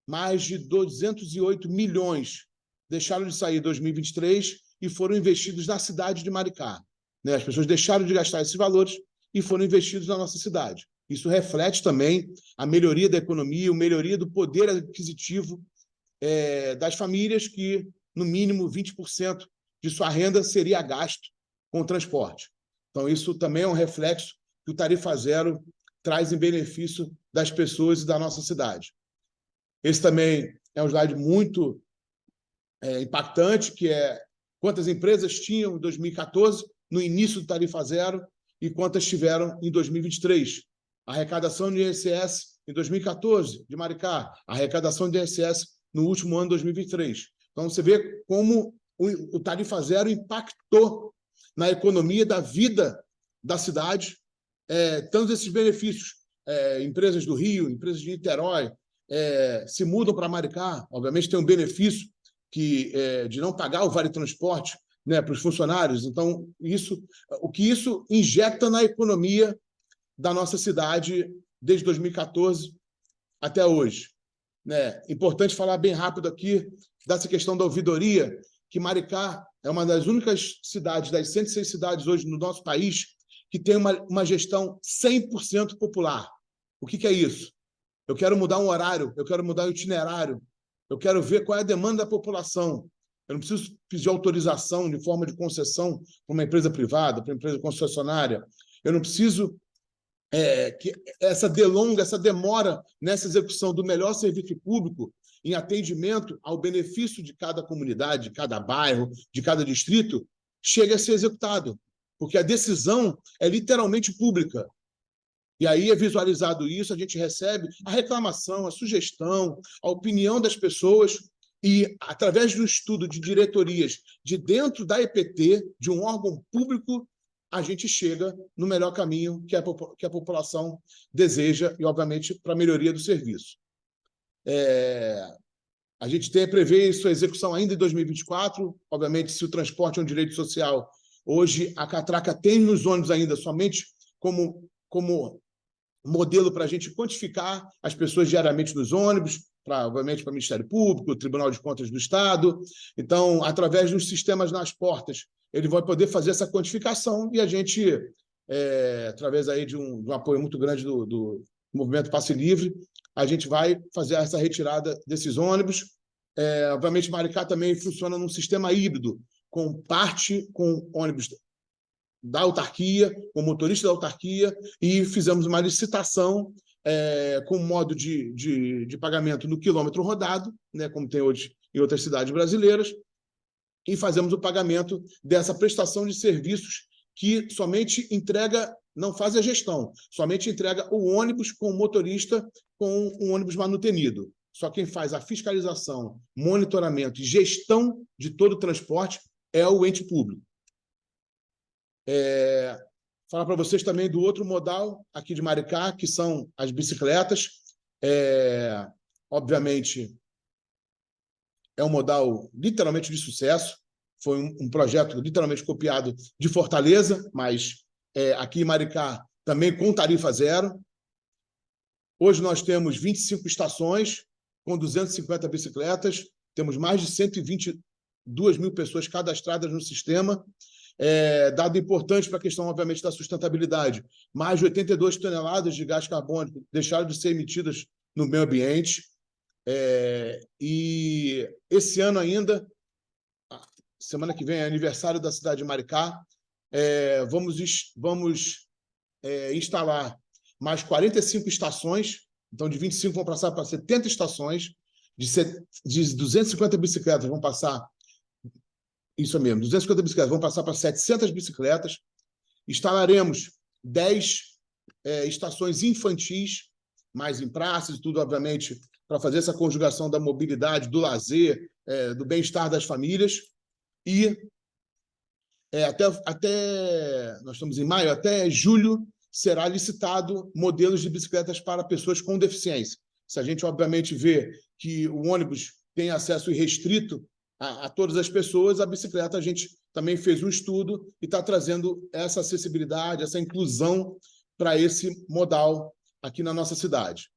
mais de 208 milhões deixaram de sair em 2023 e foram investidos na cidade de Maricá, né? As pessoas deixaram de gastar esses valores e foram investidos na nossa cidade. Isso reflete também a melhoria da economia, a melhoria do poder aquisitivo das famílias, que, no mínimo, 20% de sua renda seria gasto com transporte. Então, isso também é um reflexo que o Tarifa Zero traz em benefício das pessoas e da nossa cidade. Esse também é um slide muito impactante, que é quantas empresas tinham em 2014, no início do Tarifa Zero, e quantas tiveram em 2023. A arrecadação de INSS em 2014, de Maricá, a arrecadação de INSS no último ano, 2023. Então, você vê como o Tarifa Zero impactou na economia da vida da cidade, tanto esses benefícios. Empresas do Rio, empresas de Niterói, se mudam para Maricá, obviamente tem um benefício de não pagar o vale-transporte, né, para os funcionários. Então, o que isso injeta na economia da nossa cidade desde 2014 até hoje, né? Importante falar bem rápido aqui dessa questão da ouvidoria, que Maricá é uma das únicas cidades, das 106 cidades hoje no nosso país, que tem uma gestão 100% popular. O que é isso? Eu quero mudar um horário, eu quero mudar um itinerário, eu quero ver qual é a demanda da população. Eu não preciso pedir autorização de forma de concessão para uma empresa privada, para uma empresa concessionária. Eu não preciso que essa demora nessa execução do melhor serviço público em atendimento ao benefício de cada comunidade, de cada bairro, de cada distrito, chegue a ser executado, porque a decisão é literalmente pública. E aí é visualizado isso, a gente recebe a reclamação, a sugestão, a opinião das pessoas, e, através do estudo de diretorias de dentro da EPT, de um órgão público, a gente chega no melhor caminho que a população deseja e, obviamente, para a melhoria do serviço. A gente prevê sua execução ainda em 2024. Obviamente, se o transporte é um direito social, hoje a catraca tem nos ônibus ainda somente como modelo para a gente quantificar as pessoas diariamente nos ônibus, obviamente para o Ministério Público, o Tribunal de Contas do Estado. Então, através dos sistemas nas portas, ele vai poder fazer essa quantificação e a gente, através aí de um apoio muito grande do Movimento Passe Livre, a gente vai fazer essa retirada desses ônibus. Obviamente, Maricá também funciona num sistema híbrido, com ônibus da autarquia, com motorista da autarquia, e fizemos uma licitação com modo de pagamento no quilômetro rodado, né, como tem hoje em outras cidades brasileiras, e fazemos o pagamento dessa prestação de serviços que somente entrega, não faz a gestão, somente entrega o ônibus com o motorista com um ônibus manutenido. Só quem faz a fiscalização, monitoramento e gestão de todo o transporte é o ente público. Falar para vocês também do outro modal aqui de Maricá, que são as bicicletas. Obviamente, é um modal literalmente de sucesso. Foi um projeto literalmente copiado de Fortaleza, mas aqui em Maricá também com tarifa zero. Hoje nós temos 25 estações com 250 bicicletas, temos mais de 122 mil pessoas cadastradas no sistema. Dado importante para a questão, obviamente, da sustentabilidade. Mais de 82 toneladas de gás carbônico deixaram de ser emitidas no meio ambiente. E esse ano ainda, semana que vem, é aniversário da cidade de Maricá, vamos instalar mais 45 estações. Então, de 25 vão passar para 70 estações, de 250 bicicletas vão passar... Isso mesmo, 250 bicicletas vão passar para 700 bicicletas. Instalaremos 10 estações infantis, mais em praças e tudo, obviamente, para fazer essa conjugação da mobilidade, do lazer, do bem-estar das famílias. E nós estamos em maio, até julho será licitado modelos de bicicletas para pessoas com deficiência. Se a gente, obviamente, vê que o ônibus tem acesso irrestrito a todas as pessoas, a bicicleta, a gente também fez um estudo e está trazendo essa acessibilidade, essa inclusão para esse modal aqui na nossa cidade.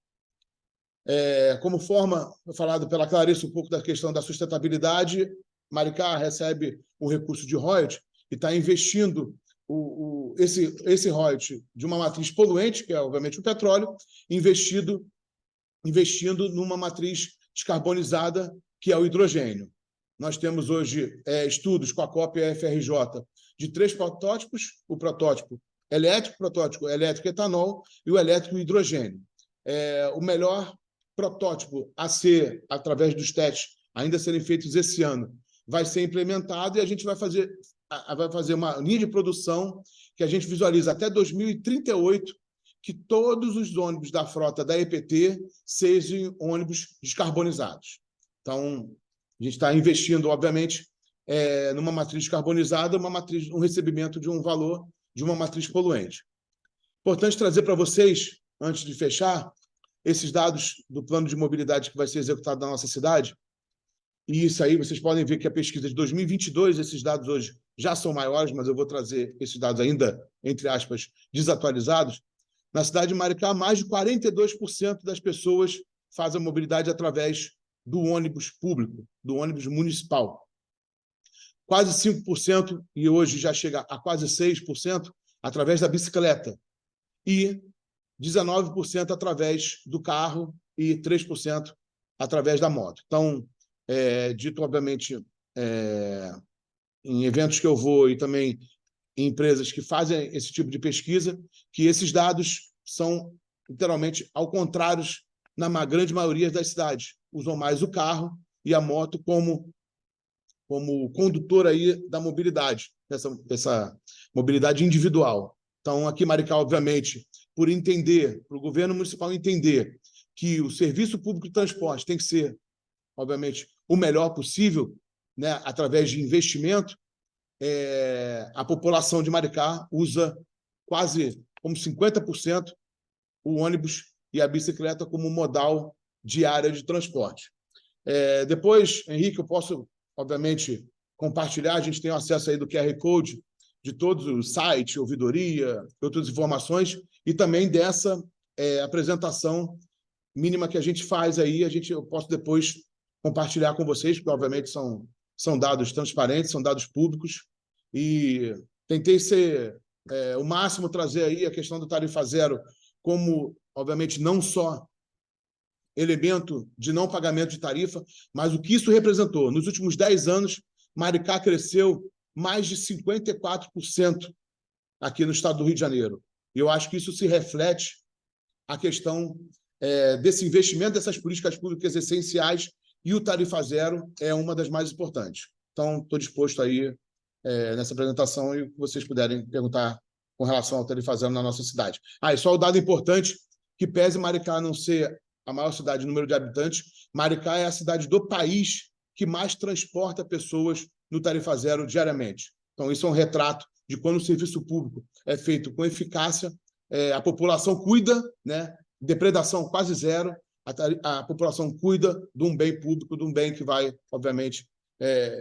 Como forma, falado pela Clarice um pouco da questão da sustentabilidade, Maricá recebe o recurso de royalties e está investindo esse royalties de uma matriz poluente, que é, obviamente, o petróleo, investindo numa matriz descarbonizada, que é o hidrogênio. Nós temos hoje estudos com a COP e a FRJ de 3 protótipos, o protótipo elétrico etanol e o elétrico hidrogênio. O melhor protótipo a ser, através dos testes, ainda serem feitos esse ano, vai ser implementado e a gente vai fazer uma linha de produção que a gente visualiza até 2038, que todos os ônibus da frota da EPT sejam ônibus descarbonizados. Então, a gente está investindo, obviamente, numa matriz descarbonizada, um recebimento de um valor de uma matriz poluente. Importante trazer para vocês, antes de fechar, esses dados do plano de mobilidade que vai ser executado na nossa cidade. E isso aí, vocês podem ver que a pesquisa de 2022, esses dados hoje já são maiores, mas eu vou trazer esses dados ainda, entre aspas, desatualizados. Na cidade de Maricá, mais de 42% das pessoas fazem a mobilidade através do ônibus público, do ônibus municipal. Quase 5%, e hoje já chega a quase 6%, através da bicicleta. E 19% através do carro e 3% através da moto. Então, dito, obviamente, em eventos que eu vou e também em empresas que fazem esse tipo de pesquisa, que esses dados são, literalmente, ao contrário, na grande maioria das cidades. Usam mais o carro e a moto como condutor aí da mobilidade, dessa mobilidade individual. Então, aqui em Maricá, obviamente, para o governo municipal entender que o serviço público de transporte tem que ser, obviamente, o melhor possível, né, através de investimento, a população de Maricá usa quase como 50% o ônibus e a bicicleta como modal diária de transporte. Depois, Henrique, eu posso, obviamente, compartilhar. A gente tem acesso aí do QR Code de todos os sites, ouvidoria, outras informações, e também dessa apresentação mínima que a gente faz aí. Eu posso depois compartilhar com vocês, porque, obviamente, são dados transparentes, são dados públicos, e tentei ser o máximo, trazer aí a questão do tarifa zero como, obviamente, não só elemento de não pagamento de tarifa, mas o que isso representou. Nos últimos 10 anos, Maricá cresceu mais de 54% aqui no estado do Rio de Janeiro. E eu acho que isso se reflete a questão desse investimento, dessas políticas públicas essenciais, e o tarifa zero é uma das mais importantes. Então, estou disposto aí nessa apresentação, e o que vocês puderem perguntar com relação ao tarifa zero na nossa cidade. E só o dado importante, que pese Maricá não ser a maior cidade em número de habitantes, Maricá é a cidade do país que mais transporta pessoas no tarifa zero diariamente. Então, isso é um retrato de quando o serviço público é feito com eficácia, a população cuida, né? Depredação quase zero, a população cuida de um bem público, de um bem que vai, obviamente,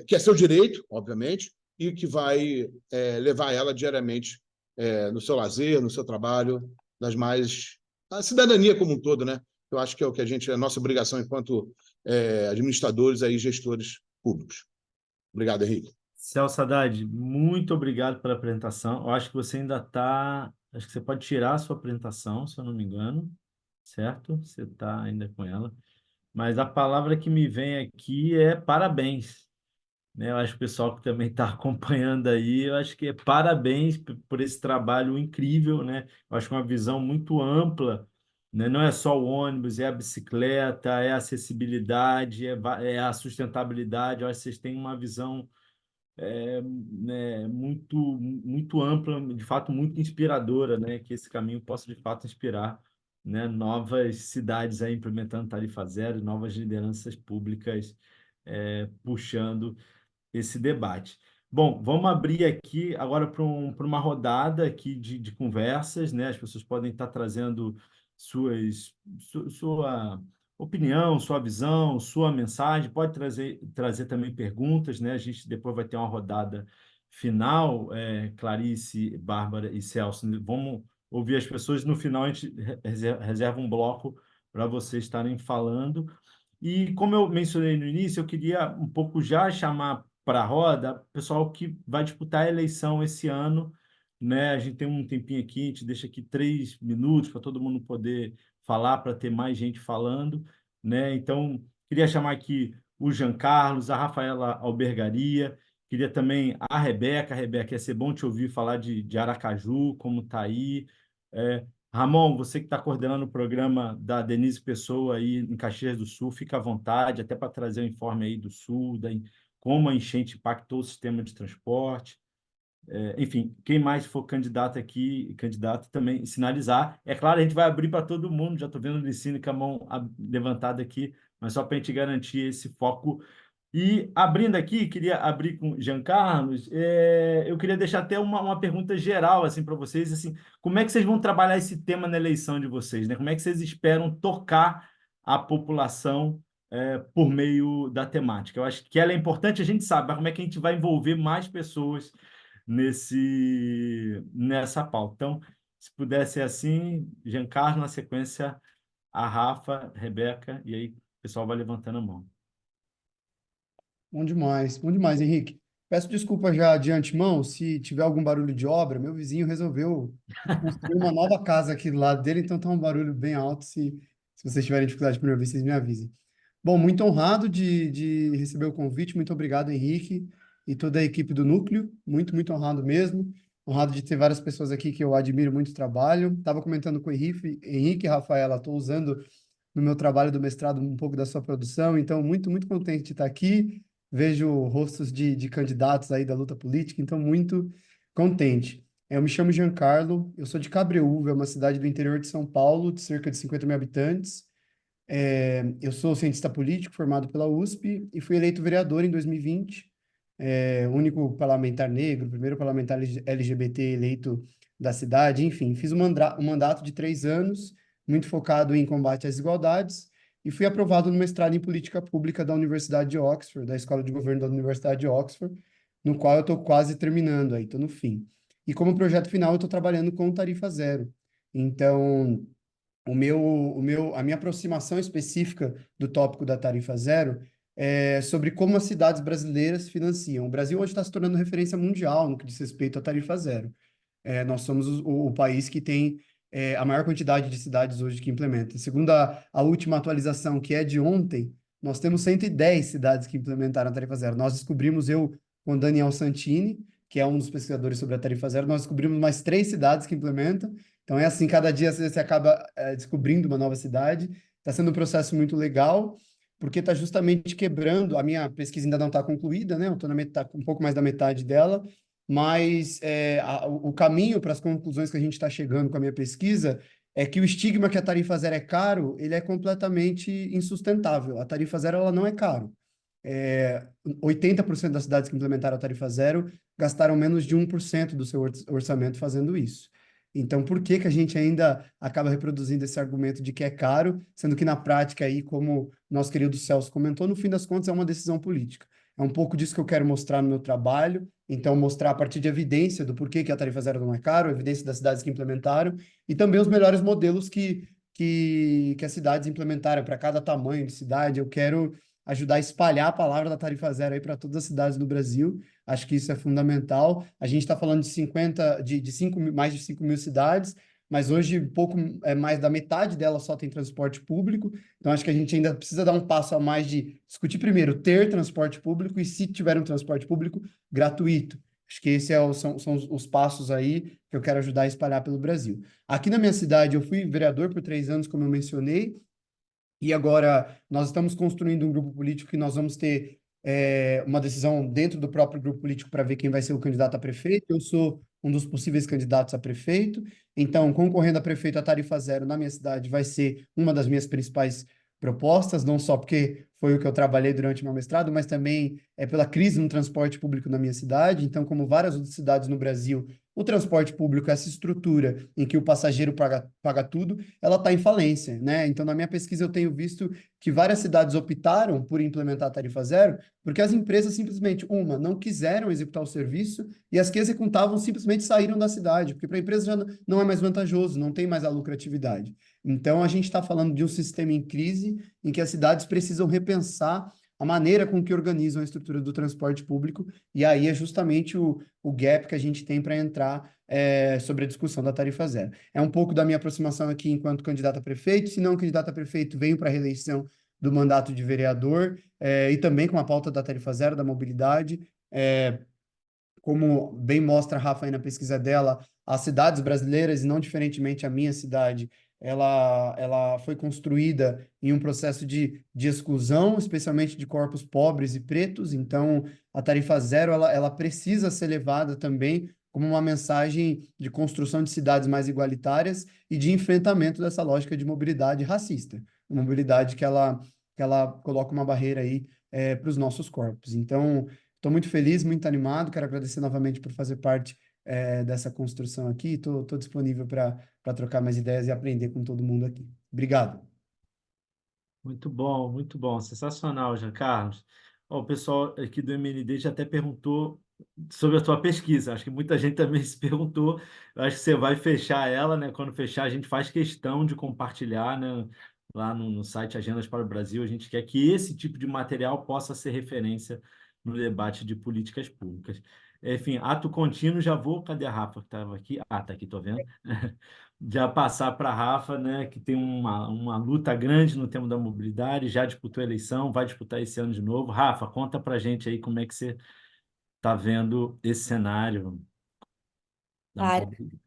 que é seu direito, obviamente, e que vai levar ela diariamente no seu lazer, no seu trabalho, a cidadania como um todo, né? Eu acho que é o que a nossa obrigação enquanto administradores e gestores públicos. Obrigado, Henrique. Celso Haddad, muito obrigado pela apresentação. Eu acho que você ainda está. Acho que você pode tirar a sua apresentação, se eu não me engano, certo? Você está ainda com ela. Mas a palavra que me vem aqui é parabéns, né? Eu acho que o pessoal que também está acompanhando aí, eu acho que é parabéns por esse trabalho incrível, né? Eu acho que uma visão muito ampla, né? Não é só o ônibus, é a bicicleta, é a acessibilidade, é a sustentabilidade. Eu acho que vocês têm uma visão né, muito ampla, de fato muito inspiradora, né? Que esse caminho possa de fato inspirar, né, novas cidades aí implementando tarifa zero, novas lideranças públicas puxando esse debate. Bom, vamos abrir aqui agora para uma rodada aqui de conversas, né? As pessoas podem estar trazendo sua opinião, sua visão, sua mensagem, pode trazer também perguntas, né? A gente depois vai ter uma rodada final, Clarice, Bárbara e Celso. Vamos ouvir as pessoas, no final a gente reserva um bloco para vocês estarem falando. E como eu mencionei no início, eu queria um pouco já chamar para a roda o pessoal que vai disputar a eleição esse ano, né? A gente tem um tempinho aqui, a gente deixa aqui 3 minutos para todo mundo poder falar, para ter mais gente falando, né? Então, queria chamar aqui o Jean Carlos, a Rafaela Albergaria, queria também a Rebeca. Rebeca, ia ser bom te ouvir falar de Aracaju, como está aí. Ramon, você que está coordenando o programa da Denise Pessoa aí em Caxias do Sul, fica à vontade, até para trazer o informe aí do Sul, como a enchente impactou o sistema de transporte. Enfim, quem mais for candidato aqui, candidato também, sinalizar. É claro, a gente vai abrir para todo mundo, já estou vendo o Licínio com a mão levantada aqui, mas só para a gente garantir esse foco. E abrindo aqui, queria abrir com Jean Carlos, eu queria deixar até uma pergunta geral assim, para vocês, assim, como é que vocês vão trabalhar esse tema na eleição de vocês, né? Como é que vocês esperam tocar a população por meio da temática? Eu acho que ela é importante, a gente sabe, mas como é que a gente vai envolver mais pessoas nessa pauta? Então, se puder ser assim, Jean Carlos, na sequência, a Rafa, Rebeca, e aí o pessoal vai levantando a mão. Bom demais, Henrique. Peço desculpa já de antemão se tiver algum barulho de obra. Meu vizinho resolveu construir uma nova casa aqui do lado dele, então tá um barulho bem alto. Se vocês tiverem dificuldade de me ouvir, vocês me avisem. Bom, muito honrado de receber o convite. Muito obrigado, Henrique, e toda a equipe do Núcleo. Muito honrado mesmo. Honrado de ter várias pessoas aqui que eu admiro muito o trabalho. Estava comentando com o Henrique e Rafaela, estou usando no meu trabalho do mestrado um pouco da sua produção, então muito contente de estar aqui. Vejo rostos de candidatos aí da luta política, então muito contente. Eu me chamo Giancarlo, eu sou de Cabreúva, é uma cidade do interior de São Paulo, de cerca de 50 mil habitantes. Eu sou cientista político, formado pela USP, e fui eleito vereador em 2020, único parlamentar negro, primeiro parlamentar LGBT eleito da cidade, enfim, fiz um mandato de 3 anos, muito focado em combate às desigualdades, e fui aprovado no mestrado em Política Pública da Universidade de Oxford, da Escola de Governo da Universidade de Oxford, no qual eu estou quase terminando aí, estou no fim. E como projeto final, eu estou trabalhando com tarifa zero. Então, a minha aproximação específica do tópico da tarifa zero é sobre como as cidades brasileiras financiam. O Brasil hoje está se tornando referência mundial no que diz respeito à tarifa zero. Nós somos o país que tem a maior quantidade de cidades hoje que implementa. Segundo a última atualização, que é de ontem, nós temos 110 cidades que implementaram a tarifa zero. Nós descobrimos, eu com Daniel Santini, que é um dos pesquisadores sobre a tarifa zero, nós descobrimos mais 3 cidades que implementam. Então é assim, cada dia você acaba descobrindo uma nova cidade. Está sendo um processo muito legal, porque está justamente quebrando. A minha pesquisa ainda não está concluída, né? Eu estou um pouco mais da metade dela, mas o caminho para as conclusões que a gente está chegando com a minha pesquisa é que o estigma que a tarifa zero é caro, ele é completamente insustentável. A tarifa zero, ela não é caro. 80% das cidades que implementaram a tarifa zero gastaram menos de 1% do seu orçamento fazendo isso. Então, por que que a gente ainda acaba reproduzindo esse argumento de que é caro, sendo que na prática aí, como nosso querido Celso comentou, no fim das contas é uma decisão política. É um pouco disso que eu quero mostrar no meu trabalho, então mostrar a partir de evidência do porquê que a tarifa zero não é caro, evidência das cidades que implementaram, e também os melhores modelos que as cidades implementaram para cada tamanho de cidade. Eu quero ajudar a espalhar a palavra da tarifa zero aí para todas as cidades do Brasil. Acho que isso é fundamental. A gente está falando de mais de 5 mil cidades, mas hoje pouco mais da metade delas só tem transporte público. Então, acho que a gente ainda precisa dar um passo a mais de discutir primeiro ter transporte público e, se tiver um transporte público, gratuito. Acho que esses são os passos aí que eu quero ajudar a espalhar pelo Brasil. Aqui na minha cidade, eu fui vereador por 3 anos, como eu mencionei, e agora nós estamos construindo um grupo político que nós vamos ter uma decisão dentro do próprio grupo político para ver quem vai ser o candidato a prefeito. Eu sou um dos possíveis candidatos a prefeito. Então, concorrendo a prefeito, a tarifa zero na minha cidade vai ser uma das minhas principais propostas, não só porque foi o que eu trabalhei durante meu mestrado, mas também pela crise no transporte público na minha cidade. Então, como várias outras cidades no Brasil, o transporte público, essa estrutura em que o passageiro paga tudo, ela está em falência, né? Então, na minha pesquisa, eu tenho visto que várias cidades optaram por implementar a tarifa zero, porque as empresas simplesmente, não quiseram executar o serviço, e as que executavam simplesmente saíram da cidade, porque para a empresa já não é mais vantajoso, não tem mais a lucratividade. Então, a gente está falando de um sistema em crise, em que as cidades precisam repensar a maneira com que organizam a estrutura do transporte público, e aí é justamente o gap que a gente tem para entrar sobre a discussão da tarifa zero. É um pouco da minha aproximação aqui enquanto candidato a prefeito. Se não candidato a prefeito, venho para a reeleição do mandato de vereador, e também com a pauta da tarifa zero, da mobilidade. Como bem mostra a Rafa aí na pesquisa dela, as cidades brasileiras, e não diferentemente a minha cidade, ela foi construída em um processo de exclusão, especialmente de corpos pobres e pretos. Então, a tarifa zero, ela precisa ser levada também como uma mensagem de construção de cidades mais igualitárias e de enfrentamento dessa lógica de mobilidade racista, uma mobilidade que ela coloca uma barreira aí para os nossos corpos. Então, estou muito feliz, muito animado, quero agradecer novamente por fazer parte dessa construção aqui. Estou disponível para trocar mais ideias e aprender com todo mundo aqui. Obrigado. Muito bom, sensacional, Jean Carlos. Ó, o pessoal aqui do MND já até perguntou sobre a tua pesquisa. Acho que muita gente também se perguntou. Eu acho que você vai fechar ela, né? Quando fechar, a gente faz questão de compartilhar, né? Lá no site Agendas para o Brasil. A gente quer que esse tipo de material possa ser referência no debate de políticas públicas. Enfim, ato contínuo, já vou. Cadê a Rafa que estava aqui? Ah, tá aqui, tô vendo. Já passar para a Rafa, né, que tem uma luta grande no tema da mobilidade, já disputou a eleição, vai disputar esse ano de novo. Rafa, conta para a gente aí como é que você está vendo esse cenário da Claro. mobilidade.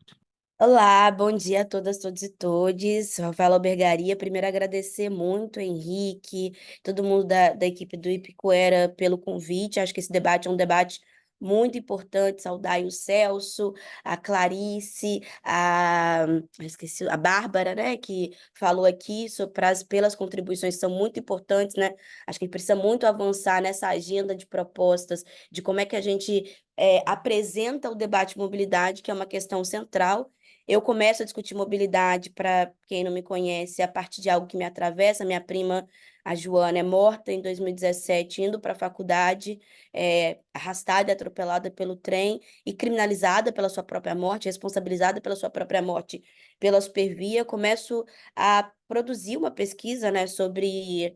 Olá, bom dia a todas, todos e todes. Rafaela Bergaria, primeiro agradecer muito, Henrique, todo mundo da equipe do Ipicuera pelo convite. Acho que esse debate é um debate muito importante. Saudar aí o Celso, a Clarice, esqueci, a Bárbara, né, que falou aqui pelas contribuições que são muito importantes, né? Acho que a gente precisa muito avançar nessa agenda de propostas, de como é que a gente apresenta o debate de mobilidade, que é uma questão central. Eu começo a discutir mobilidade, para quem não me conhece, a partir de algo que me atravessa. Minha prima, a Joana, é morta em 2017, indo para a faculdade, arrastada e atropelada pelo trem e criminalizada pela sua própria morte, responsabilizada pela sua própria morte pela Supervia. Começo a produzir uma pesquisa, né, sobre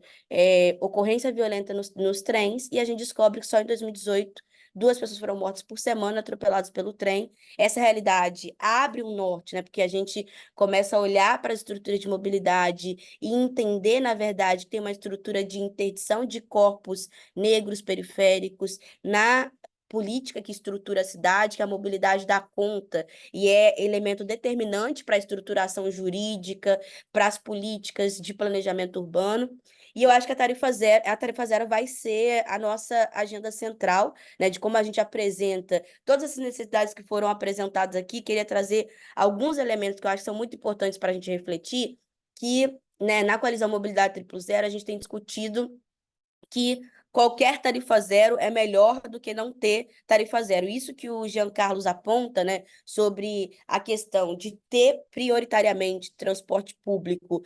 ocorrência violenta nos trens, e a gente descobre que só em 2018 2 pessoas foram mortas por semana atropeladas pelo trem. Essa realidade abre um norte, né? Porque a gente começa a olhar para as estruturas de mobilidade e entender, na verdade, que tem uma estrutura de interdição de corpos negros periféricos na política que estrutura a cidade, que a mobilidade dá conta e é elemento determinante para a estruturação jurídica, para as políticas de planejamento urbano. E eu acho que a Tarifa Zero vai ser a nossa agenda central, né, de como a gente apresenta todas essas necessidades que foram apresentadas aqui. Queria trazer alguns elementos que eu acho que são muito importantes para a gente refletir, que, né, na Coalizão Mobilidade Triplo Zero a gente tem discutido que qualquer tarifa zero é melhor do que não ter tarifa zero. Isso que o Jean Carlos aponta, né, sobre a questão de ter prioritariamente transporte público,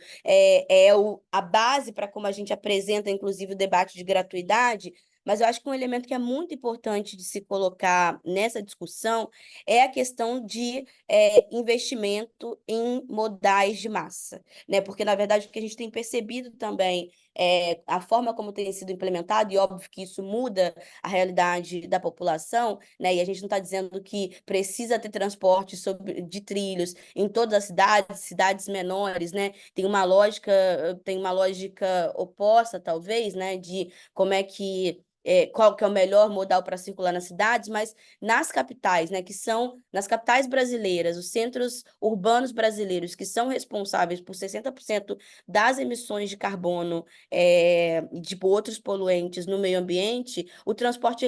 a base para como a gente apresenta, inclusive, o debate de gratuidade. Mas eu acho que um elemento que é muito importante de se colocar nessa discussão é a questão de investimento em modais de massa, né? Porque, na verdade, o que a gente tem percebido também a forma como tem sido implementado, e óbvio que isso muda a realidade da população, né? E a gente não está dizendo que precisa ter transporte de trilhos em todas as cidades menores, né? Tem uma lógica oposta, talvez, né? De como é que qual que é o melhor modal para circular nas cidades, mas nas capitais, né, que são nas capitais brasileiras, os centros urbanos brasileiros, que são responsáveis por 60% das emissões de carbono de outros poluentes no meio ambiente, o transporte,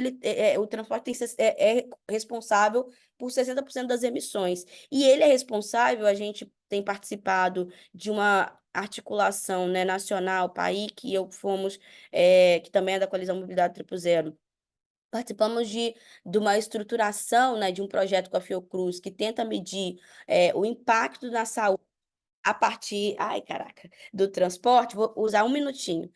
o transporte é responsável por 60% das emissões. E ele é responsável, a gente tem participado de uma articulação, né, nacional, PAI, que que também é da Coalizão Mobilidade Triplo Zero. Participamos de uma estruturação, né, de um projeto com a Fiocruz que tenta medir o impacto na saúde a partir, ai, caraca, do transporte. Vou usar um minutinho.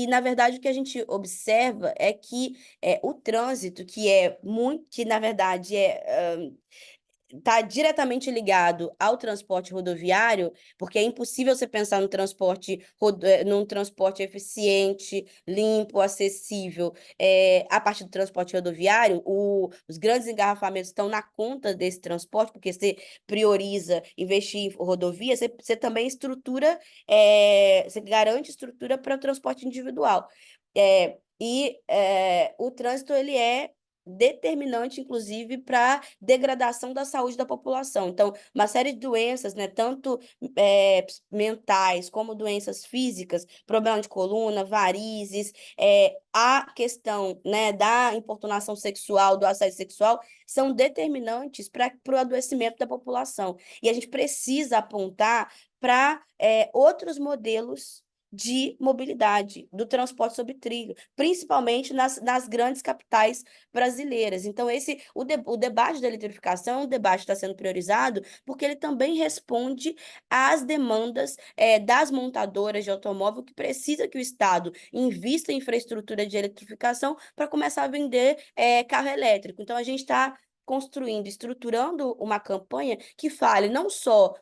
Na verdade, o que a gente observa é que o trânsito, que na verdade está diretamente ligado ao transporte rodoviário, porque é impossível você pensar num transporte eficiente, limpo, acessível, a partir do transporte rodoviário. Os grandes engarrafamentos estão na conta desse transporte, porque você prioriza investir em rodovia, você também você garante estrutura para o transporte individual. O trânsito, ele é determinante, inclusive, para degradação da saúde da população. Então, uma série de doenças, né, tanto mentais como doenças físicas, problema de coluna, varizes, a questão, né, da importunação sexual, do assédio sexual, são determinantes para o adoecimento da população. E a gente precisa apontar para outros modelos de mobilidade, do transporte sobre trilho, principalmente nas grandes capitais brasileiras. Então, o debate da eletrificação é um debate que está sendo priorizado porque ele também responde às demandas das montadoras de automóvel, que precisa que o Estado invista em infraestrutura de eletrificação para começar a vender carro elétrico. Então, a gente está construindo, estruturando uma campanha que fale não só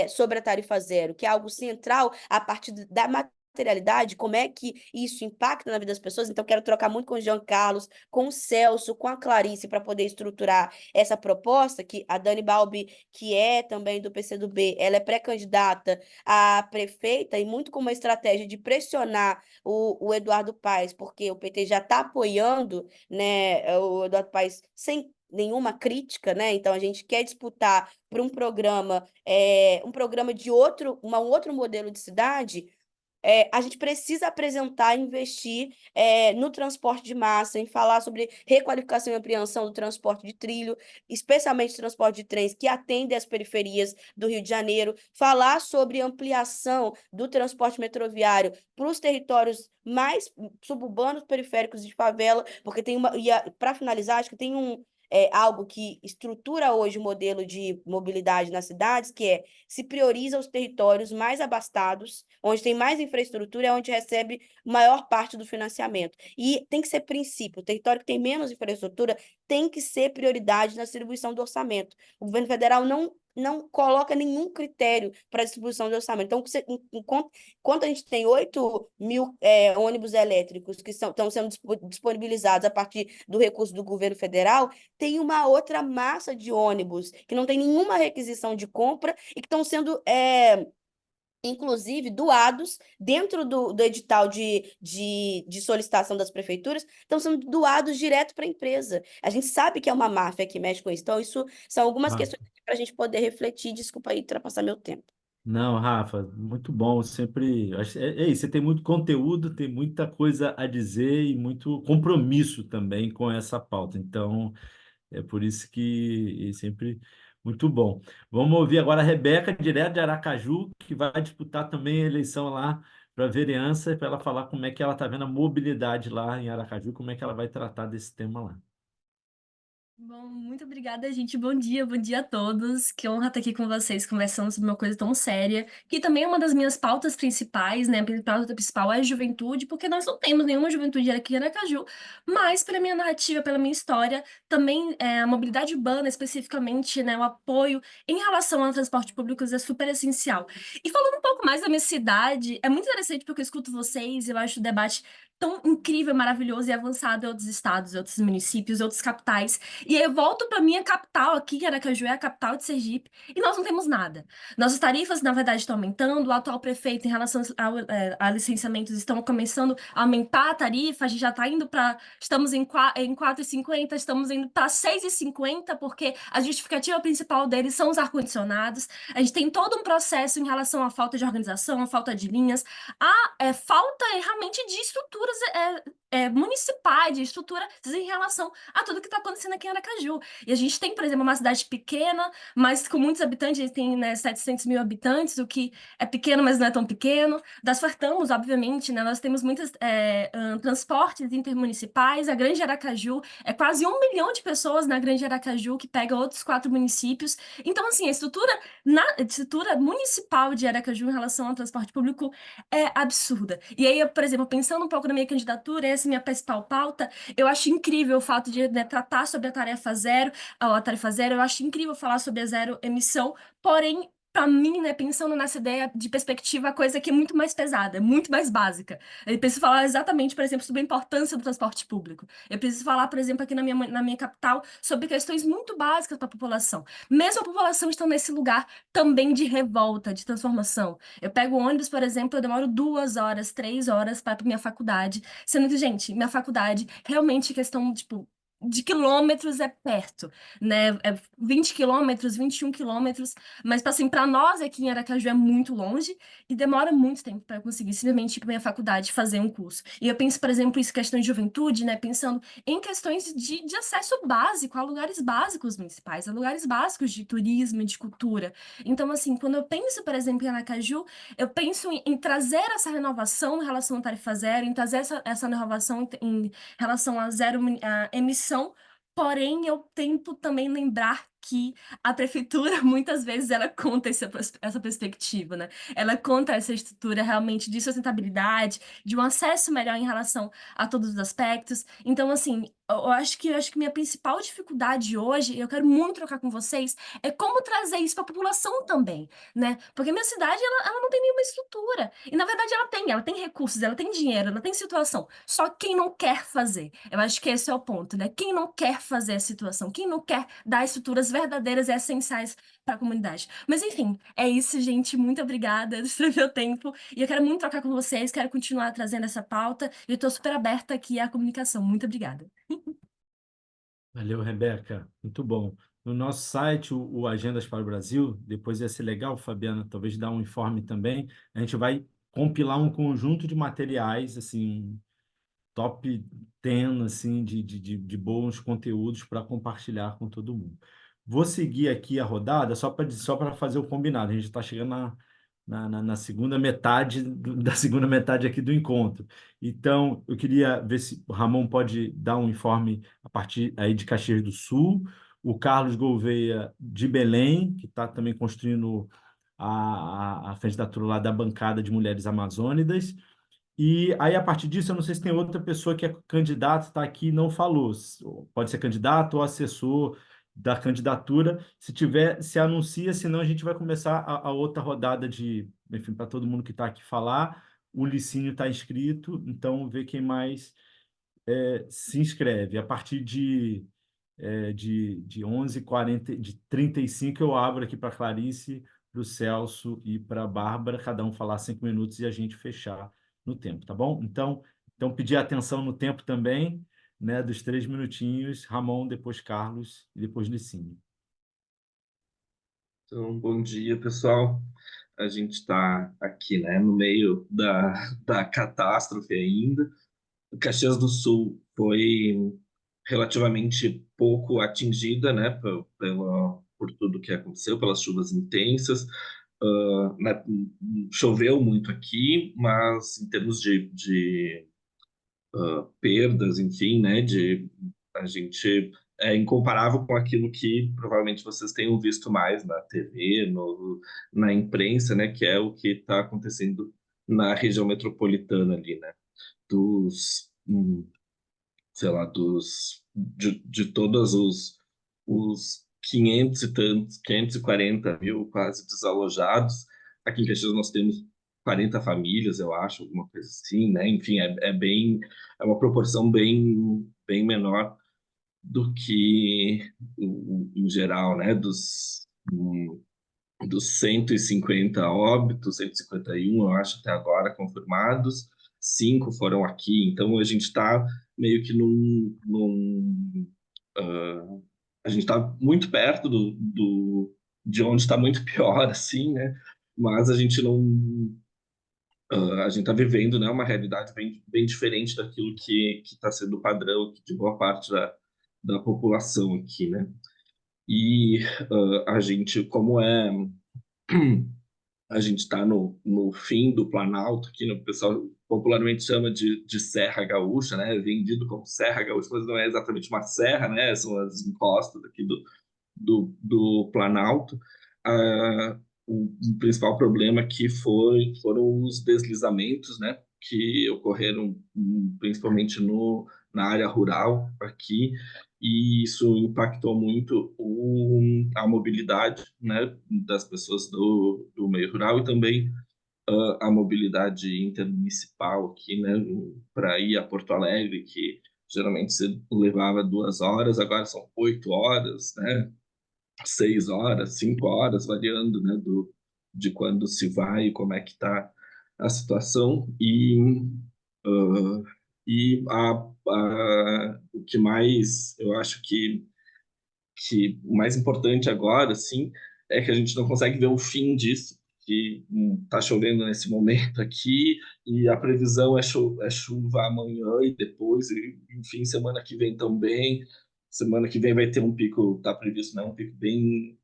sobre a tarifa zero, que é algo central a partir da materialidade, como é que isso impacta na vida das pessoas. Então, quero trocar muito com o Jean Carlos, com o Celso, com a Clarice, para poder estruturar essa proposta, que a Dani Balbi, que é também do PCdoB, ela é pré-candidata a prefeita, e muito com uma estratégia de pressionar o Eduardo Paes, porque o PT já está apoiando, né, o Eduardo Paes sem nenhuma crítica, né? Então a gente quer disputar por um programa de um outro modelo de cidade. A gente precisa apresentar e investir no transporte de massa, em falar sobre requalificação e ampliação do transporte de trilho, especialmente transporte de trens que atendem as periferias do Rio de Janeiro, falar sobre ampliação do transporte metroviário para os territórios mais suburbanos, periféricos de favela, porque para finalizar, acho que tem algo que estrutura hoje o modelo de mobilidade nas cidades, que se prioriza os territórios mais abastados, onde tem mais infraestrutura, é onde recebe maior parte do financiamento. E tem que ser princípio, o território que tem menos infraestrutura tem que ser prioridade na distribuição do orçamento. O governo federal não coloca nenhum critério para a distribuição do orçamento. Então, enquanto a gente tem 8.000 ônibus elétricos que estão sendo disponibilizados a partir do recurso do governo federal, tem uma outra massa de ônibus que não tem nenhuma requisição de compra e que estão sendo inclusive doados dentro do edital de solicitação das prefeituras, estão sendo doados direto para a empresa. A gente sabe que é uma máfia que mexe com isso. Então, isso são algumas Ah, questões para a gente poder refletir. Desculpa aí ultrapassar meu tempo. não, Rafa, muito bom. Sempre. Você tem muito conteúdo, tem muita coisa a dizer e muito compromisso também com essa pauta. Então, é por isso que é sempre muito bom. Vamos ouvir agora a Rebeca, direto de Aracaju, que vai disputar também a eleição lá para a vereança, para ela falar como é que ela está vendo a mobilidade lá em Aracaju, como é que ela vai tratar desse tema lá. Bom, muito obrigada, gente. Bom dia a todos. Que honra estar aqui com vocês conversando sobre uma coisa tão séria, que também é uma das minhas pautas principais, né? A pauta principal é a juventude, porque nós não temos nenhuma juventude aqui em Aracaju, mas pela minha narrativa, pela minha história, também a mobilidade urbana, especificamente, né, o apoio em relação ao transporte público é super essencial. E falando um pouco mais da minha cidade, é muito interessante porque eu escuto vocês, eu acho o debate tão incrível, maravilhoso e avançado em outros estados, outros municípios, outras capitais. E aí eu volto para minha capital aqui, que Aracaju é a capital de Sergipe, e nós não temos nada. Nossas tarifas, na verdade, estão aumentando. O atual prefeito, em relação a licenciamentos, estão começando a aumentar a tarifa. A gente já está indo para. Estamos em 4,50, estamos indo para 6,50, porque a justificativa principal deles são os ar-condicionados. A gente tem todo um processo em relação à falta de organização, à falta de linhas, à falta realmente de estruturas municipais, de estruturas em relação a tudo que está acontecendo aqui em Aracaju. E a gente tem, por exemplo, uma cidade pequena, mas com muitos habitantes, a gente tem, né, 700 mil habitantes, o que é pequeno, mas não é tão pequeno. Nós fartamos, obviamente, né, nós temos muitos transportes intermunicipais, a Grande Aracaju é quase 1 milhão de pessoas na Grande Aracaju, que pega outros 4 municípios. Então, assim, a estrutura municipal de Aracaju em relação ao transporte público é absurda. E aí, por exemplo, pensando um pouco na minha candidatura, essa é a minha principal pauta, eu acho incrível o fato de, né, tratar sobre a tarifa zero, eu acho incrível falar sobre a zero emissão, porém, para mim, né, pensando nessa ideia de perspectiva, a coisa que é muito mais pesada, muito mais básica. Eu preciso falar exatamente, por exemplo, sobre a importância do transporte público. Eu preciso falar, por exemplo, aqui na minha capital, sobre questões muito básicas para a população. Mesmo a população estando nesse lugar também de revolta, de transformação. Eu pego o ônibus, por exemplo, eu demoro 2 horas, 3 horas para minha faculdade. Sendo que, gente, minha faculdade, realmente, questão, tipo, de quilômetros é perto, né? 20 quilômetros, 21 quilômetros, mas assim, para nós aqui em Aracaju é muito longe e demora muito tempo para conseguir simplesmente ir para minha faculdade fazer um curso. E eu penso, por exemplo, isso questão de juventude, né? Pensando em questões de acesso básico a lugares básicos municipais, a lugares básicos de turismo e de cultura. Então, assim, quando eu penso, por exemplo, em Aracaju, eu penso em trazer essa renovação em relação à tarifa zero, em trazer essa renovação em relação a a emissão, porém eu tento também lembrar que a prefeitura muitas vezes ela conta essa perspectiva, né? Ela conta essa estrutura realmente de sustentabilidade, de um acesso melhor em relação a todos os aspectos. Então, assim, eu acho que minha principal dificuldade hoje, e eu quero muito trocar com vocês, é como trazer isso para a população também, né? Porque minha cidade ela não tem nenhuma estrutura. E na verdade ela tem recursos, ela tem dinheiro, ela tem situação. Só quem não quer fazer. Eu acho que esse é o ponto, né? Quem não quer fazer a situação, quem não quer dar estruturas verdadeiras e essenciais para a comunidade. Mas enfim, é isso, gente. Muito obrigada por meu tempo. E eu quero muito trocar com vocês, quero continuar trazendo essa pauta. E eu estou super aberta aqui à comunicação. Muito obrigada. Valeu, Rebeca. Muito bom. No nosso site, o Agendas para o Brasil, depois ia ser legal, Fabiana, talvez dar um informe também. A gente vai compilar um conjunto de materiais, assim, top 10 assim, de bons conteúdos para compartilhar com todo mundo. Vou seguir aqui a rodada só para fazer o combinado. A gente está chegando na segunda metade da segunda metade aqui do encontro. Então, eu queria ver se o Ramon pode dar um informe a partir aí de Caxias do Sul, o Carlos Gouveia de Belém, que está também construindo a candidatura lá da bancada de mulheres amazônidas. E aí, a partir disso, eu não sei se tem outra pessoa que é candidata, está aqui e não falou. Pode ser candidato ou assessor da candidatura. Se tiver, se anuncia, senão a gente vai começar a outra rodada de, enfim, para todo mundo que está aqui falar. O Licínio está inscrito, então vê quem mais se inscreve. A partir de 11h40, de 35 eu abro aqui para a Clarice, para o Celso e para a Bárbara, cada um falar 5 minutos e a gente fechar no tempo, tá bom? Então pedir atenção no tempo também, né, dos 3 minutinhos, Ramon, depois Carlos e depois Licínio. Então, bom dia, pessoal. A gente está aqui, né, no meio da catástrofe ainda. Caxias do Sul foi relativamente pouco atingida, né, por tudo que aconteceu, pelas chuvas intensas. Né, choveu muito aqui, mas em termos de perdas, enfim, né, a gente é incomparável com aquilo que provavelmente vocês tenham visto mais na TV, na imprensa, né, que é o que está acontecendo na região metropolitana ali, né, dos, sei lá, de todos os 500 e tantos, 540 mil quase desalojados. Aqui em Caxias nós temos 40 famílias, eu acho, alguma coisa assim, né? Enfim, é uma proporção bem menor do que em geral, né? Dos 150 óbitos, 151, eu acho, até agora confirmados, 5 foram aqui. Então, a gente está meio que a gente está muito perto de onde está muito pior, assim, né? Mas a gente não... a gente está vivendo, né, uma realidade bem diferente daquilo que está sendo o padrão de boa parte da população aqui, né? E a gente, como a gente está no fim do Planalto, que o pessoal popularmente chama de Serra Gaúcha, né? É vendido como Serra Gaúcha, mas não é exatamente uma serra, né? São as encostas aqui do Planalto. O principal problema aqui foram os deslizamentos, né? Que ocorreram principalmente na área rural aqui, e isso impactou muito a mobilidade, né, das pessoas do meio rural e também a mobilidade intermunicipal aqui, né, para ir a Porto Alegre, que geralmente se levava 2 horas, agora são 8 horas, né, 6 horas, 5 horas, variando, né, de quando se vai e como é que está a situação. Uh, o que mais eu acho que o mais importante agora, assim, é que a gente não consegue ver o fim disso, que está chovendo nesse momento aqui e a previsão é chuva amanhã e depois, e, enfim, semana que vem também. Semana que vem vai ter um pico, está previsto, né, um pico bem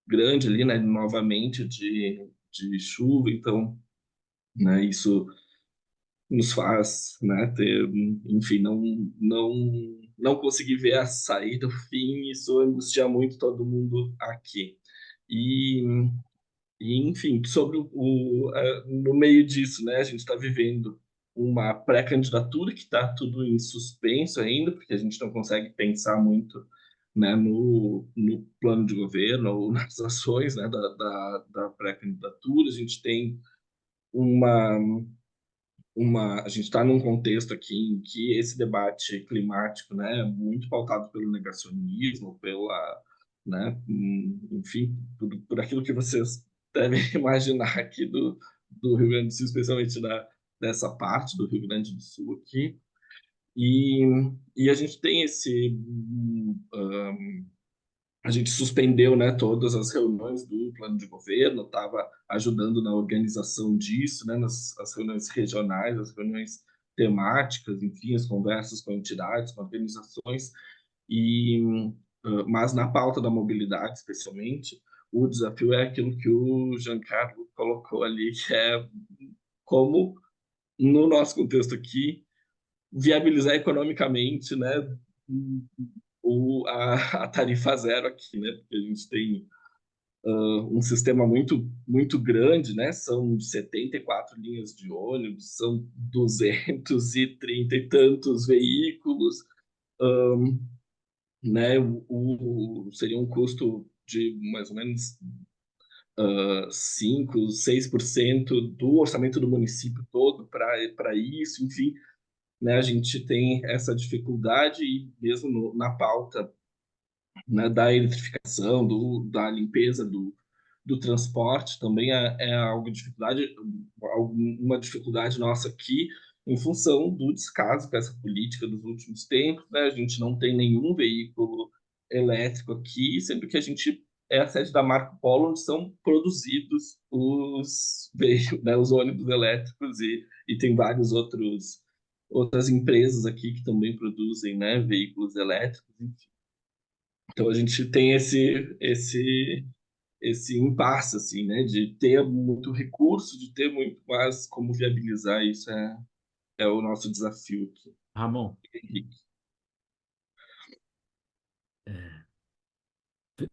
grande ali, né, novamente de chuva, então, né, isso nos faz, né, ter, enfim, não conseguir ver a saída, o fim, isso angustia muito todo mundo aqui. E, enfim, sobre no meio disso, né, a gente está vivendo uma pré-candidatura que está tudo em suspenso ainda, porque a gente não consegue pensar muito, né, no plano de governo ou nas ações, né, da pré-candidatura. A gente tem uma a gente está num contexto aqui em que esse debate climático, né, é muito pautado pelo negacionismo, né, enfim, por aquilo que vocês devem imaginar aqui do Rio Grande do Sul, especialmente dessa parte do Rio Grande do Sul aqui. E a gente tem a gente suspendeu, né, todas as reuniões do plano de governo, estava ajudando na organização disso, né, as reuniões regionais, as reuniões temáticas, enfim, as conversas com entidades, com organizações, mas na pauta da mobilidade, especialmente, o desafio é aquilo que o Giancarlo colocou ali, que é como, no nosso contexto aqui, viabilizar economicamente, né, a tarifa zero aqui, né, porque a gente tem um sistema muito grande, né, são 74 linhas de ônibus, são 230 e tantos veículos, né, seria um custo de mais ou menos 5, 6% do orçamento do município todo para isso, enfim, né, a gente tem essa dificuldade e mesmo na pauta, né, da eletrificação, da limpeza do transporte, também é algo dificuldade, uma dificuldade nossa aqui, em função do descaso com essa política dos últimos tempos, né? A gente não tem nenhum veículo elétrico aqui, sendo que a gente é a sede da Marco Polo, onde são produzidos os veículos, né, os ônibus elétricos e tem vários outras empresas aqui que também produzem, né, veículos elétricos, enfim. Então a gente tem esse impasse, assim, né, de ter muito recurso, de ter muito, mas como viabilizar isso é o nosso desafio aqui. Ramon, Henrique.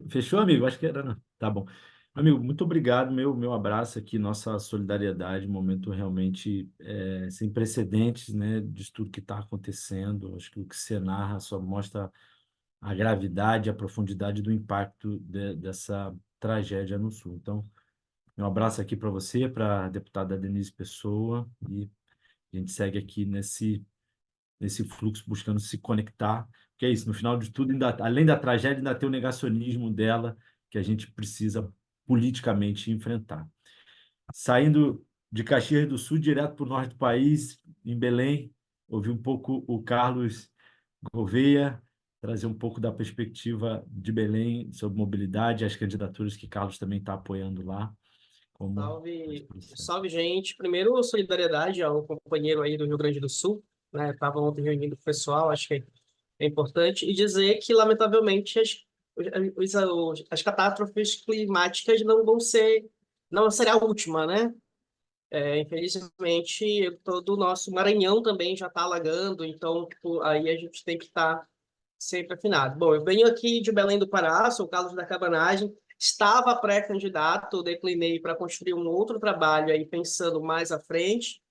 fechou, amigo? Acho que era, não. Tá bom. Amigo, muito obrigado, meu abraço aqui, nossa solidariedade, um momento realmente sem precedentes, né, de tudo que está acontecendo. Acho que o que você narra só mostra a gravidade, a profundidade do impacto dessa tragédia no Sul. Então, um abraço aqui para você, para a deputada Denise Pessoa, e a gente segue aqui nesse fluxo buscando se conectar, que é isso, no final de tudo, ainda, além da tragédia, ainda tem o negacionismo dela, que a gente precisa politicamente enfrentar. Saindo de Caxias do Sul, direto para o norte do país, em Belém, ouvi um pouco o Carlos Gouveia, trazer um pouco da perspectiva de Belém sobre mobilidade, as candidaturas que Carlos também está apoiando lá. Salve, salve, gente. Primeiro, solidariedade ao companheiro aí do Rio Grande do Sul, né? Estava ontem reunindo com o pessoal, acho que é importante, e dizer que, lamentavelmente, as catástrofes climáticas não será a última, né? Infelizmente, todo o nosso Maranhão também já está alagando, então, tipo, aí a gente tem que estar sempre afinado. Bom, eu venho aqui de Belém do Pará, sou Carlos da Cabanagem, estava pré-candidato, declinei para construir um outro trabalho aí pensando mais à frente,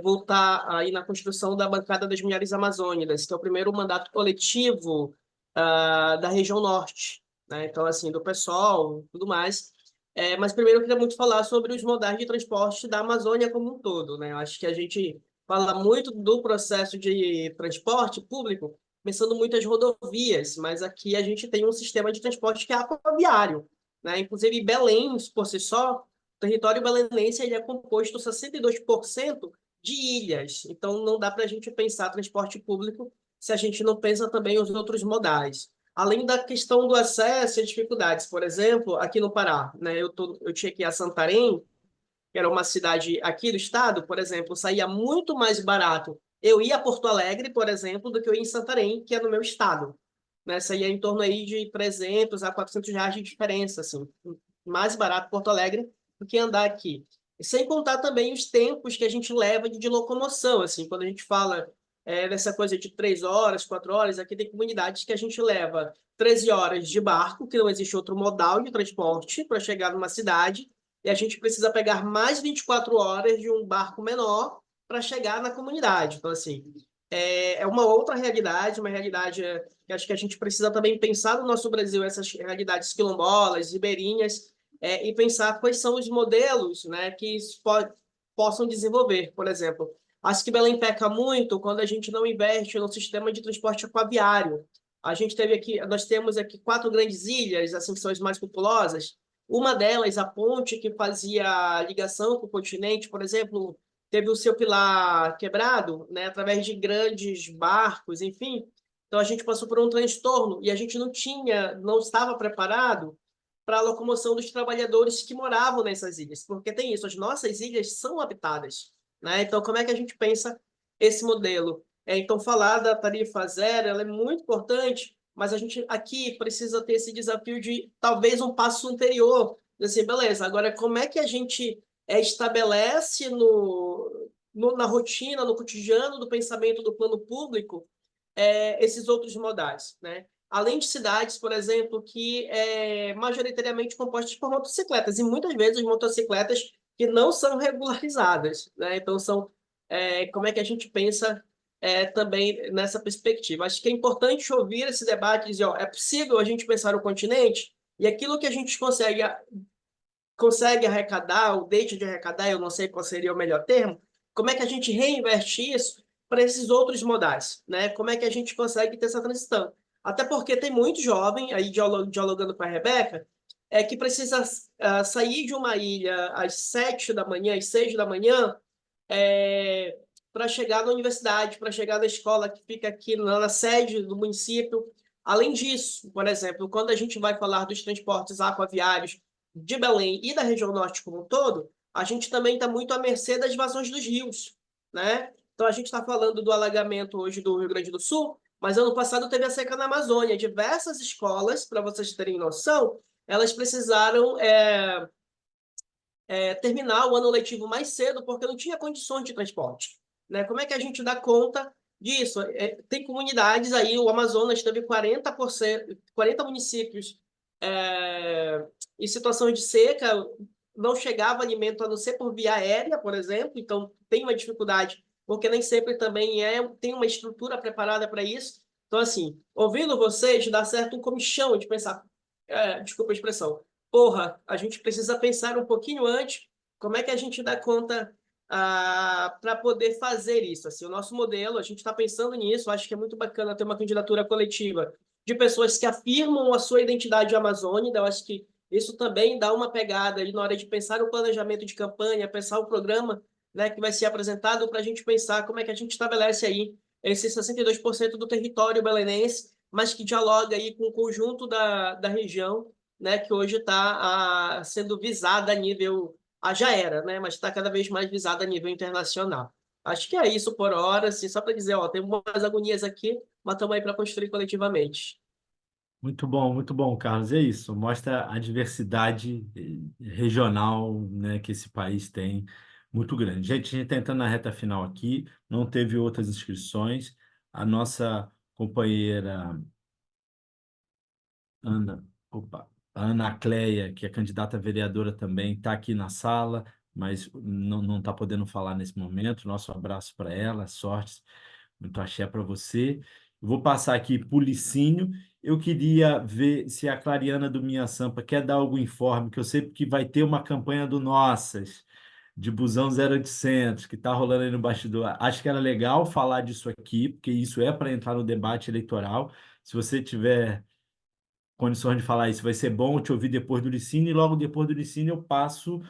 vou estar aí na construção da Bancada das Mulheres Amazônicas, que é o primeiro mandato coletivo da região norte, né? Então, assim, do PSOL, tudo mais. Mas primeiro eu queria muito falar sobre os modais de transporte da Amazônia como um todo, né? Eu acho que a gente fala muito do processo de transporte público, pensando muito as rodovias, mas aqui a gente tem um sistema de transporte que é aquaviário, né? Inclusive Belém, por si só, o território belenense ele é composto 62% de ilhas, então não dá para a gente pensar transporte público se a gente não pensa também os outros modais. Além da questão do acesso e dificuldades, por exemplo, aqui no Pará, né? Eu tinha que ir a Santarém, que era uma cidade aqui do estado, por exemplo, saía muito mais barato eu ir a Porto Alegre, por exemplo, do que eu ir em Santarém, que é no meu estado. Né? Saía em torno aí de 300 a 400 reais de diferença, assim, mais barato Porto Alegre do que andar aqui. E sem contar também os tempos que a gente leva de locomoção, assim, quando a gente fala dessa coisa de 3 horas, 4 horas, aqui tem comunidades que a gente leva 13 horas de barco, que não existe outro modal de transporte para chegar numa cidade, e a gente precisa pegar mais 24 horas de um barco menor para chegar na comunidade. Então, assim, é uma outra realidade, uma realidade que acho que a gente precisa também pensar no nosso Brasil, essas realidades quilombolas, ribeirinhas, e pensar quais são os modelos, né, que possam desenvolver. Por exemplo, acho que Belém peca muito quando a gente não investe no sistema de transporte aquaviário. Nós temos aqui 4 grandes ilhas, assim, que são as mais populosas. Uma delas, a ponte que fazia ligação com o continente, por exemplo, teve o seu pilar quebrado, né, através de grandes barcos, enfim. Então a gente passou por um transtorno e a gente não estava preparado para a locomoção dos trabalhadores que moravam nessas ilhas, porque tem isso, as nossas ilhas são habitadas, né? Então como é que a gente pensa esse modelo? Então falar da tarifa zero, ela é muito importante, mas a gente aqui precisa ter esse desafio de talvez um passo anterior, assim, beleza, agora como é que a gente estabelece na rotina, no cotidiano do pensamento do plano público, esses outros modais, né? Além de cidades, por exemplo, que majoritariamente compostas por motocicletas, e muitas vezes motocicletas que não são regularizadas, né? Então, como é que a gente pensa também nessa perspectiva? Acho que é importante ouvir esse debate e dizer, ó, é possível a gente pensar o continente e aquilo que a gente consegue arrecadar, ou deixa de arrecadar, eu não sei qual seria o melhor termo, como é que a gente reinveste isso para esses outros modais, né? Como é que a gente consegue ter essa transição? Até porque tem muito jovem, aí dialogando com a Rebeca, que precisa sair de uma ilha às 7 da manhã, às 6 da manhã, para chegar na universidade, para chegar na escola que fica aqui na sede do município. Além disso, por exemplo, quando a gente vai falar dos transportes aquaviários de Belém e da região norte como um todo, a gente também está muito à mercê das vazões dos rios, né? Então, a gente está falando do alagamento hoje do Rio Grande do Sul, mas ano passado teve a seca na Amazônia. Diversas escolas, para vocês terem noção, elas precisaram terminar o ano letivo mais cedo porque não tinha condições de transporte, né? Como é que a gente dá conta disso? Tem comunidades aí, o Amazonas teve 40%, 40 municípios em situações de seca, não chegava alimento a não ser por via aérea, por exemplo, então tem uma dificuldade, porque nem sempre também tem uma estrutura preparada para isso. Então, assim, ouvindo vocês, dá certo um comichão de pensar, desculpa a expressão, porra, a gente precisa pensar um pouquinho antes como é que a gente dá conta para poder fazer isso. Assim, o nosso modelo, a gente está pensando nisso, acho que é muito bacana ter uma candidatura coletiva de pessoas que afirmam a sua identidade amazônica. Eu acho que isso também dá uma pegada ali na hora de pensar o planejamento de campanha, pensar o programa, né, que vai ser apresentado para a gente pensar como é que a gente estabelece aí esse 62% do território belenense, mas que dialoga aí com o conjunto da região, né, que hoje está sendo visada a nível... já era, né, mas está cada vez mais visada a nível internacional. Acho que é isso por hora, assim, só para dizer, ó, tem umas agonias aqui, mas estamos aí para construir coletivamente. Muito bom, Carlos. É isso. Mostra a diversidade regional, né, que esse país tem, muito grande. Gente, a gente está entrando na reta final aqui, não teve outras inscrições. A nossa companheira Ana, opa, a Ana Cleia, que é candidata a vereadora também, está aqui na sala, mas não está podendo falar nesse momento. Nosso abraço para ela, sorte, muito axé para você. Eu vou passar aqui para o Licínio. Eu queria ver se a Clariana do Minha Sampa quer dar algum informe, que eu sei que vai ter uma campanha do Nossas, de Busão 0800, que está rolando aí no bastidor. Acho que era legal falar disso aqui, porque isso é para entrar no debate eleitoral. Se você tiver condições de falar isso, vai ser bom te ouvir depois do Licínio, e logo depois do Licínio eu passo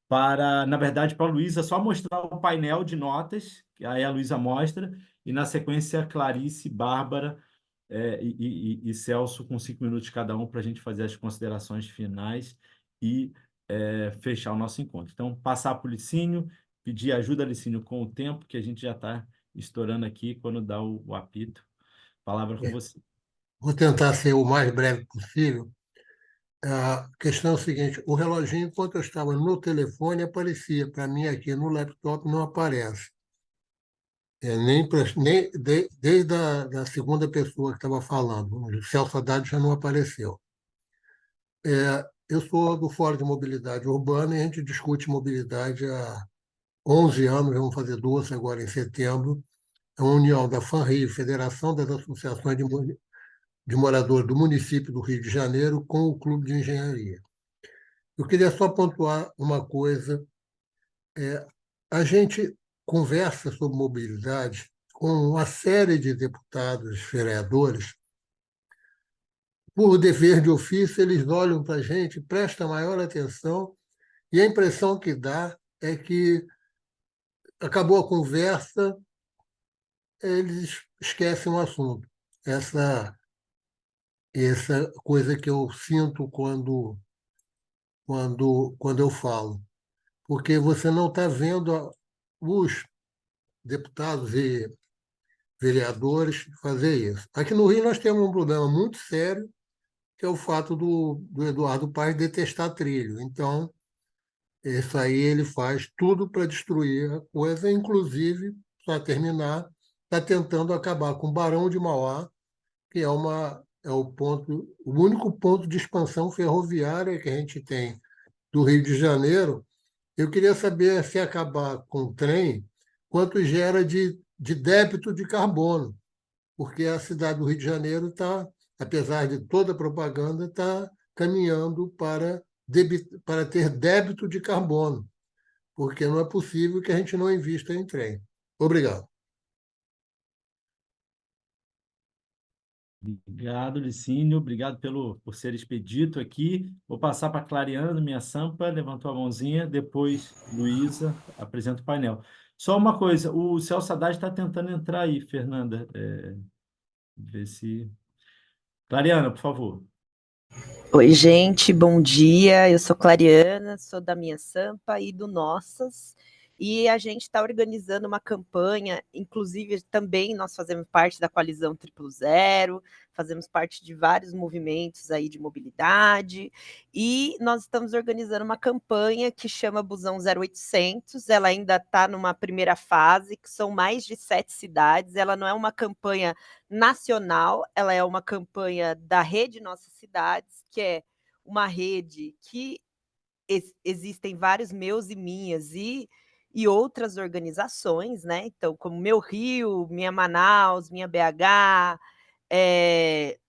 na verdade, para a Luísa só mostrar o painel de notas, que aí a Luísa mostra, e na sequência Clarice, Bárbara e Celso com 5 minutos cada um para a gente fazer as considerações finais e fechar o nosso encontro. Então, passar para o Licínio, pedir ajuda, Licínio, com o tempo, que a gente já está estourando aqui quando dá o apito. Palavra com você. Vou tentar ser o mais breve possível. A questão é o seguinte: o reloginho, enquanto eu estava no telefone, aparecia. Para mim, aqui no laptop, não aparece. Desde da segunda pessoa que estava falando. O Celso Haddad já não apareceu. Eu sou do Fórum de Mobilidade Urbana e a gente discute mobilidade há 11 anos, vamos fazer 12 agora em setembro. É uma união da FANRIO, Federação das Associações de Moradores do Município do Rio de Janeiro, com o Clube de Engenharia. Eu queria só pontuar uma coisa. A gente conversa sobre mobilidade com uma série de deputados, vereadores. Por dever de ofício, eles olham para a gente, prestam maior atenção, e a impressão que dá é que acabou a conversa, eles esquecem o assunto. Essa coisa que eu sinto quando eu falo. Porque você não está vendo os deputados e vereadores, fazer isso. Aqui no Rio nós temos um problema muito sério, que é o fato do Eduardo Paes detestar trilho. Então, isso aí ele faz tudo para destruir a coisa, inclusive, para terminar, está tentando acabar com o Barão de Mauá, que o único ponto de expansão ferroviária que a gente tem do Rio de Janeiro. Eu queria saber se acabar com o trem, quanto gera de débito de carbono, porque a cidade do Rio de Janeiro está, apesar de toda a propaganda, está caminhando para ter débito de carbono, porque não é possível que a gente não invista em trem. Obrigado. Obrigado, Licínio. Obrigado por ser expedito aqui. Vou passar para a Clariana, minha sampa, levantou a mãozinha. Depois, Luísa, apresenta o painel. Só uma coisa, o Celso Haddad está tentando entrar aí, Fernanda. Ver se... Clariana, por favor. Oi, gente, bom dia. Eu sou Clariana, sou da Minha Sampa e do Nossas. E a gente está organizando uma campanha, inclusive também nós fazemos parte da coalizão Triplo Zero, fazemos parte de vários movimentos aí de mobilidade, e nós estamos organizando uma campanha que chama Busão 0800, ela ainda está numa primeira fase, que são mais de 7 cidades, ela não é uma campanha nacional, ela é uma campanha da Rede Nossas Cidades, que é uma rede que existem vários meus e minhas e outras organizações, né? Então, como Meu Rio, Minha Manaus, Minha BH,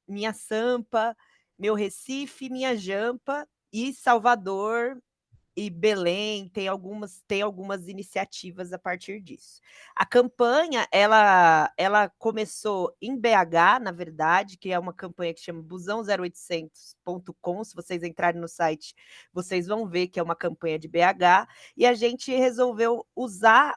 Minha Sampa, Meu Recife, Minha Jampa e Salvador e Belém tem algumas iniciativas a partir disso. A campanha, ela começou em BH, na verdade, que é uma campanha que chama busão0800.com, se vocês entrarem no site, vocês vão ver que é uma campanha de BH, e a gente resolveu usar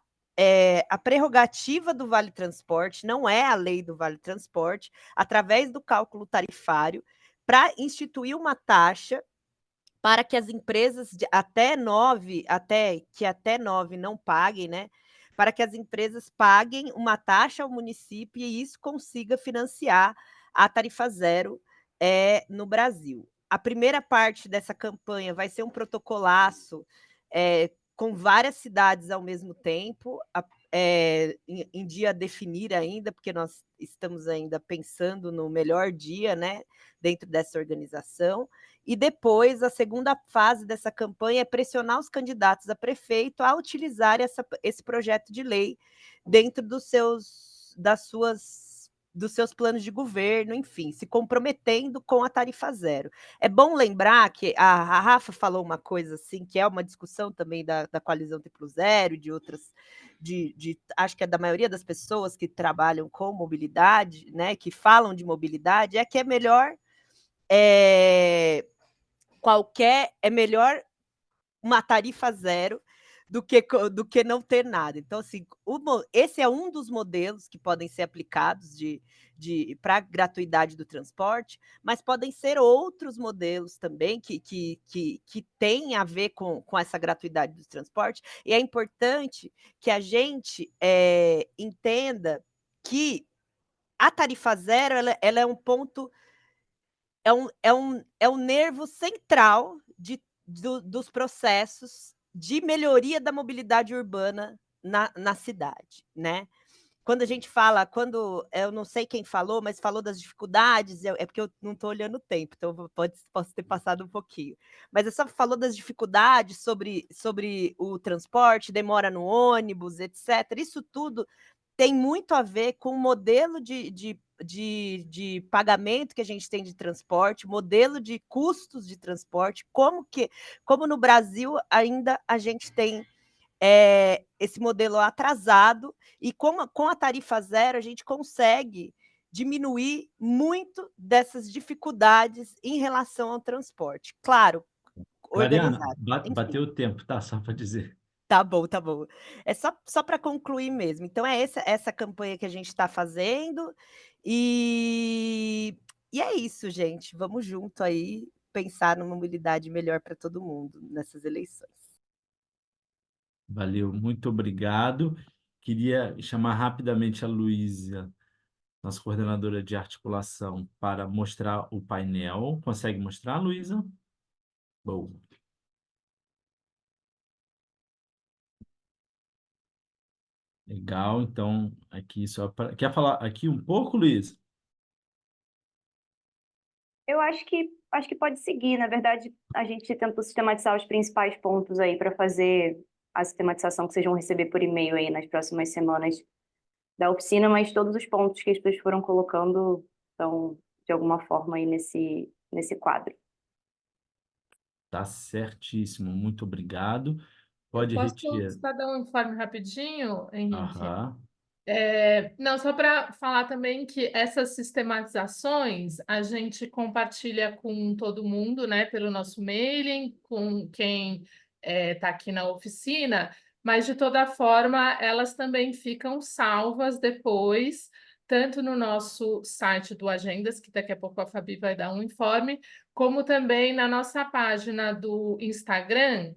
a prerrogativa do Vale Transporte, não é a lei do Vale Transporte, através do cálculo tarifário, para instituir uma taxa para que as empresas até 9 não paguem, né? Para que as empresas paguem uma taxa ao município e isso consiga financiar a tarifa zero no Brasil. A primeira parte dessa campanha vai ser um protocolaço com várias cidades ao mesmo tempo, em dia a definir ainda, porque nós estamos ainda pensando no melhor dia, né, dentro dessa organização. E depois, a segunda fase dessa campanha é pressionar os candidatos a prefeito a utilizar esse projeto de lei dentro dos seus planos de governo, enfim, se comprometendo com a tarifa zero. É bom lembrar que a Rafa falou uma coisa assim, que é uma discussão também da coalizão Triplo Zero, de outras, acho que é da maioria das pessoas que trabalham com mobilidade, né, que falam de mobilidade, é que é melhor é melhor uma tarifa zero do que não ter nada. Então, assim, esse é um dos modelos que podem ser aplicados para a gratuidade do transporte, mas podem ser outros modelos também que têm a ver com essa gratuidade do transporte, e é importante que a gente entenda que a tarifa zero ela é um ponto, é um nervo central dos processos de melhoria da mobilidade urbana na cidade, né? Quando a gente fala, eu não sei quem falou, mas falou das dificuldades, é porque eu não estou olhando o tempo, então posso ter passado um pouquinho. Mas é só falou das dificuldades sobre o transporte, demora no ônibus, etc. Isso tudo tem muito a ver com o modelo de pagamento que a gente tem de transporte, modelo de custos de transporte, como no Brasil ainda a gente tem esse modelo atrasado, e com a tarifa zero a gente consegue diminuir muito dessas dificuldades em relação ao transporte. Claro, Clariana, organizado. bateu o tempo, tá? Só para dizer. Tá bom, tá bom. É só para concluir mesmo. Então, é essa campanha que a gente está fazendo, e é isso, gente. Vamos junto aí pensar numa mobilidade melhor para todo mundo nessas eleições. Valeu, muito obrigado. Queria chamar rapidamente a Luísa nossa coordenadora de articulação, para mostrar o painel. Consegue mostrar, Luísa? Boa. Legal, então, aqui só para... Quer falar aqui um pouco, Luísa? Eu acho que pode seguir. Na verdade, a gente tentou sistematizar os principais pontos aí para fazer a sistematização que vocês vão receber por e-mail aí nas próximas semanas da oficina, mas todos os pontos que as pessoas foram colocando estão, de alguma forma, aí nesse quadro. Tá certíssimo, muito obrigado. Eu Pode posso retirar. só dar um informe rapidinho, Henrique? Aham. Não, só para falar também que essas sistematizações a gente compartilha com todo mundo, né, pelo nosso mailing, com quem está aqui na oficina, mas de toda forma elas também ficam salvas depois, tanto no nosso site do Agendas, que daqui a pouco a Fabi vai dar um informe, como também na nossa página do Instagram.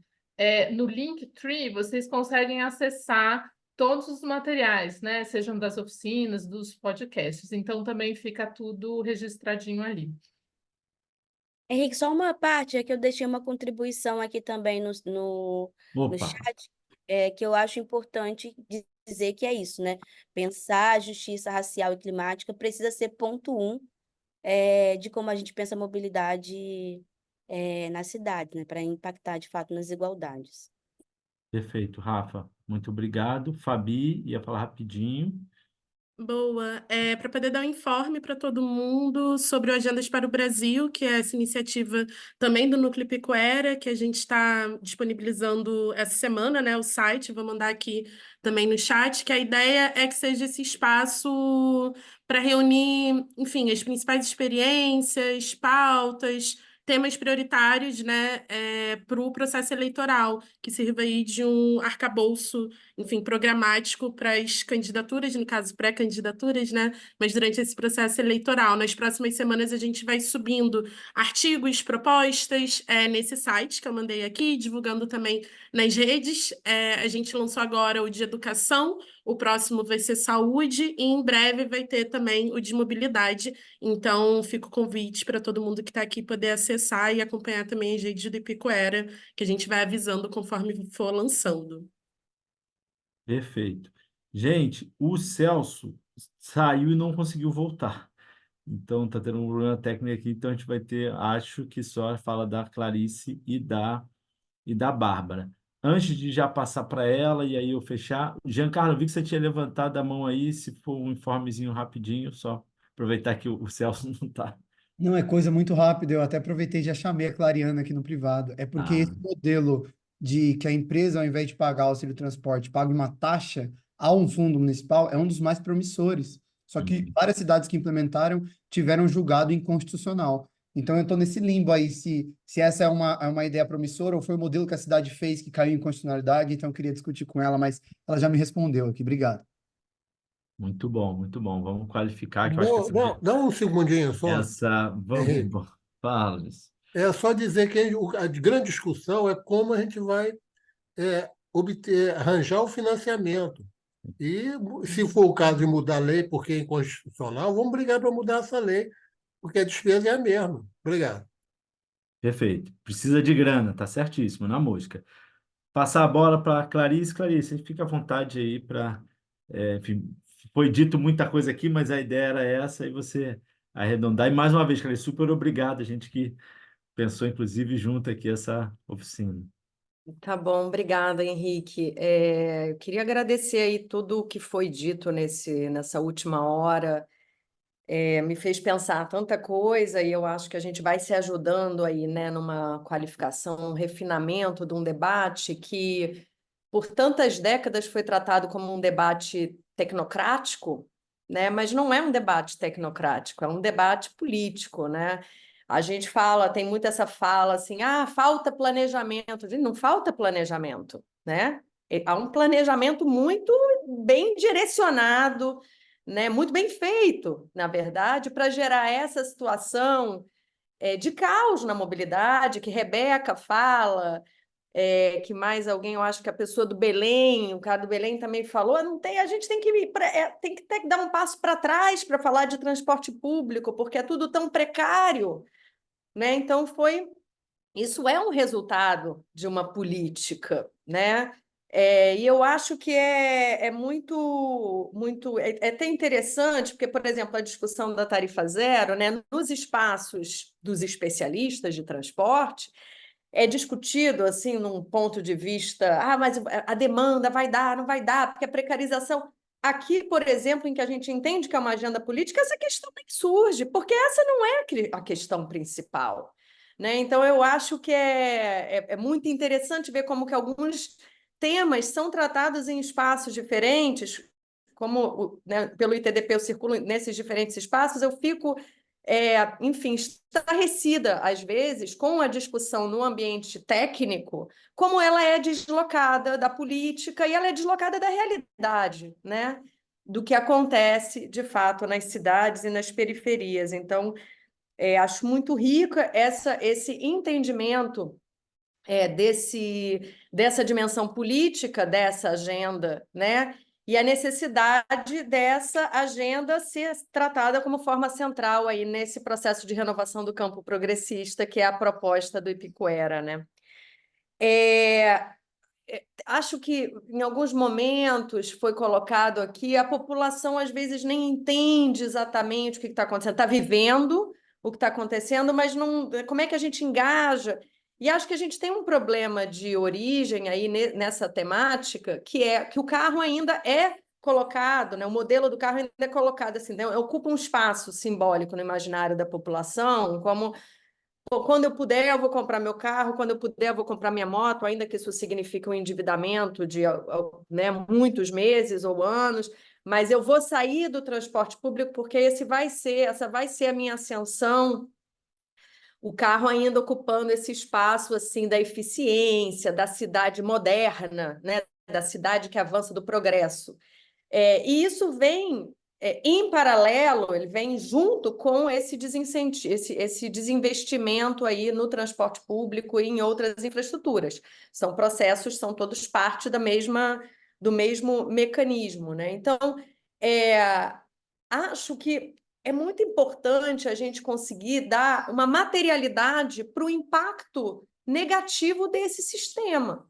No Linktree, vocês conseguem acessar todos os materiais, né? Sejam das oficinas, dos podcasts. Então, também fica tudo registradinho ali. Henrique, só uma parte, é que eu deixei uma contribuição aqui também no Opa, chat, que eu acho importante dizer que é isso, né? Pensar a justiça racial e climática precisa ser ponto 1 de como a gente pensa a mobilidade na cidade, né? Para impactar, de fato, nas desigualdades. perfeito, Rafa. Muito obrigado. Fabi, ia falar rapidinho. Boa. Para poder dar um informe para todo mundo sobre o Agendas para o Brasil, que é essa iniciativa também do Núcleo Ipicuera, que a gente está disponibilizando essa semana, né, o site, vou mandar aqui também no chat, que a ideia é que seja esse espaço para reunir, enfim, as principais experiências, pautas, temas prioritários, né, para o processo eleitoral, que sirva aí de um arcabouço, enfim, programático para as candidaturas, no caso, pré-candidaturas, né? Mas durante esse processo eleitoral, nas próximas semanas a gente vai subindo artigos, propostas, nesse site que eu mandei aqui, divulgando também nas redes. A gente lançou agora o de educação, o próximo vai ser saúde, e em breve vai ter também o de mobilidade. Então, fica o convite para todo mundo que está aqui poder acessar e acompanhar também as redes do Ipicuera, que a gente vai avisando conforme for lançando. Perfeito. Gente, o Celso saiu e não conseguiu voltar. Então, tá tendo um problema técnico aqui. Então, a gente vai ter, acho que só a fala da Clarice e da Bárbara. Antes de já passar para ela e aí eu fechar, Giancarlo, eu vi que você tinha levantado a mão aí. Se for um informezinho rapidinho, só aproveitar que o Celso não está. Não, é coisa muito rápida. Eu até aproveitei e já chamei a Clariana aqui no privado. É porque esse modelo de que a empresa, ao invés de pagar o auxílio transporte, paga uma taxa a um fundo municipal é um dos mais promissores. Só que várias cidades que implementaram tiveram julgado inconstitucional. Então, eu estou nesse limbo aí, se essa é uma ideia promissora ou foi o modelo que a cidade fez que caiu em inconstitucionalidade. Então, eu queria discutir com ela, mas ela já me respondeu aqui. Obrigado. Muito bom, muito bom. Vamos qualificar, que eu acho que Dá um segundinho só. vamos, fala, Luiz. É só dizer que a grande discussão é como a gente vai arranjar o financiamento. E, se for o caso de mudar a lei porque é inconstitucional, vamos brigar para mudar essa lei, porque a despesa é a mesma. Obrigado. Perfeito. Precisa de grana, tá certíssimo, na música. Passar a bola para Clarice. Clarice, fica à vontade aí para. Enfim, foi dito muita coisa aqui, mas a ideia era essa, e você arredondar. E mais uma vez, Clarice, super obrigado, a gente que pensou, inclusive, junto aqui essa oficina. Tá bom, obrigada, Henrique. Eu queria agradecer aí tudo o que foi dito nessa última hora. Me fez pensar tanta coisa e eu acho que a gente vai se ajudando aí, né, numa qualificação, um refinamento de um debate que, por tantas décadas, foi tratado como um debate tecnocrático, né, mas não é um debate tecnocrático, é um debate político, né? A gente tem muito essa fala assim, falta planejamento. Gente, não falta planejamento, né? Há um planejamento muito bem direcionado, né, muito bem feito, na verdade, para gerar essa situação de caos na mobilidade, que Rebeca fala, que mais alguém, eu acho que a pessoa do Belém, o cara do Belém também falou, não tem, a gente tem que tem que dar um passo para trás para falar de transporte público, porque é tudo tão precário, né? Então isso é um resultado de uma política, né? E eu acho que é até interessante, porque, por exemplo, a discussão da tarifa zero, né, nos espaços dos especialistas de transporte, é discutido assim num ponto de vista, mas a demanda vai dar, não vai dar, porque a precarização. Aqui, por exemplo, em que a gente entende que é uma agenda política, essa questão nem surge, porque essa não é a questão principal, né? Então, eu acho que é muito interessante ver como que alguns temas são tratados em espaços diferentes, como né, pelo ITDP eu circulo nesses diferentes espaços, eu fico enfim, estarrecida, às vezes, com a discussão no ambiente técnico, como ela é deslocada da política e ela é deslocada da realidade, né? Do que acontece, de fato, nas cidades e nas periferias. Então, acho muito rica esse entendimento dessa dimensão política dessa agenda, né? E a necessidade dessa agenda ser tratada como forma central aí nesse processo de renovação do campo progressista, que é a proposta do Ibirapuera, né? Acho que em alguns momentos foi colocado aqui, a população às vezes nem entende exatamente o que está acontecendo, está vivendo o que está acontecendo, mas não, como é que a gente engaja? E acho que a gente tem um problema de origem aí nessa temática, que é que o carro ainda é colocado, né? O modelo do carro ainda é colocado assim, né? Ocupa um espaço simbólico no imaginário da população, como quando eu puder, eu vou comprar meu carro, quando eu puder, eu vou comprar minha moto, ainda que isso signifique um endividamento de né, muitos meses ou anos, mas eu vou sair do transporte público porque essa vai ser a minha ascensão, o carro ainda ocupando esse espaço assim da eficiência, da cidade moderna, né, da cidade que avança do progresso. E isso vem em paralelo, ele vem junto com esse desincentivo, esse desinvestimento aí no transporte público e em outras infraestruturas. São processos, são todos parte do mesmo mecanismo, né? Então, acho que é muito importante a gente conseguir dar uma materialidade para o impacto negativo desse sistema,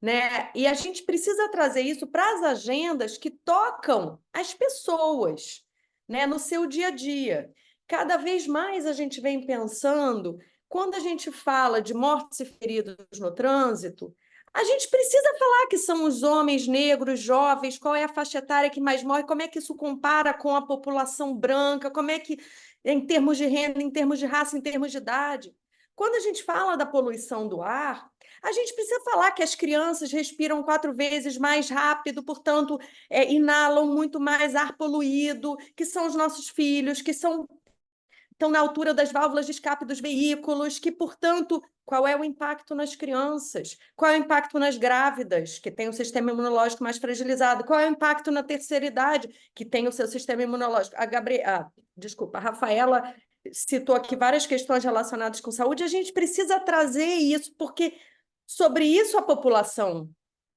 né? E a gente precisa trazer isso para as agendas que tocam as pessoas, né, no seu dia a dia. Cada vez mais a gente vem pensando, quando a gente fala de mortes e feridos no trânsito, a gente precisa falar que são os homens negros, jovens, qual é a faixa etária que mais morre, como é que isso compara com a população branca, como é que, em termos de renda, em termos de raça, em termos de idade. Quando a gente fala da poluição do ar, a gente precisa falar que as crianças respiram 4 vezes mais rápido, portanto, inalam muito mais ar poluído, que são os nossos filhos, que estão na altura das válvulas de escape dos veículos, que, portanto, qual é o impacto nas crianças? Qual é o impacto nas grávidas, que têm o sistema imunológico mais fragilizado? Qual é o impacto na terceira idade, que tem o seu sistema imunológico? A Rafaela citou aqui várias questões relacionadas com saúde, a gente precisa trazer isso, porque sobre isso a população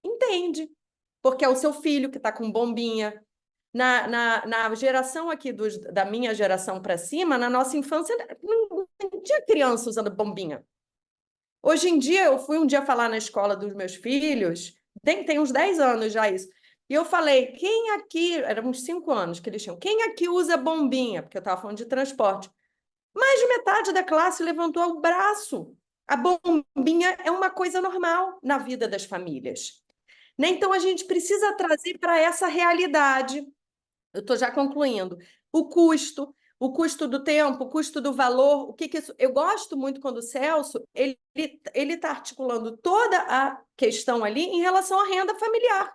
entende, porque é o seu filho que está com bombinha. Na geração aqui da minha geração para cima, na nossa infância, não tinha criança usando bombinha. Hoje em dia, eu fui um dia falar na escola dos meus filhos, tem uns 10 anos já isso, e eu falei, quem aqui, eram uns 5 anos que eles tinham, quem aqui usa bombinha? Porque eu estava falando de transporte. Mais de metade da classe levantou o braço. A bombinha é uma coisa normal na vida das famílias, né? Então, a gente precisa trazer para essa realidade. Eu estou já concluindo. O custo do tempo, o custo do valor, o que isso... Eu gosto muito quando o Celso ele está articulando toda a questão ali em relação à renda familiar.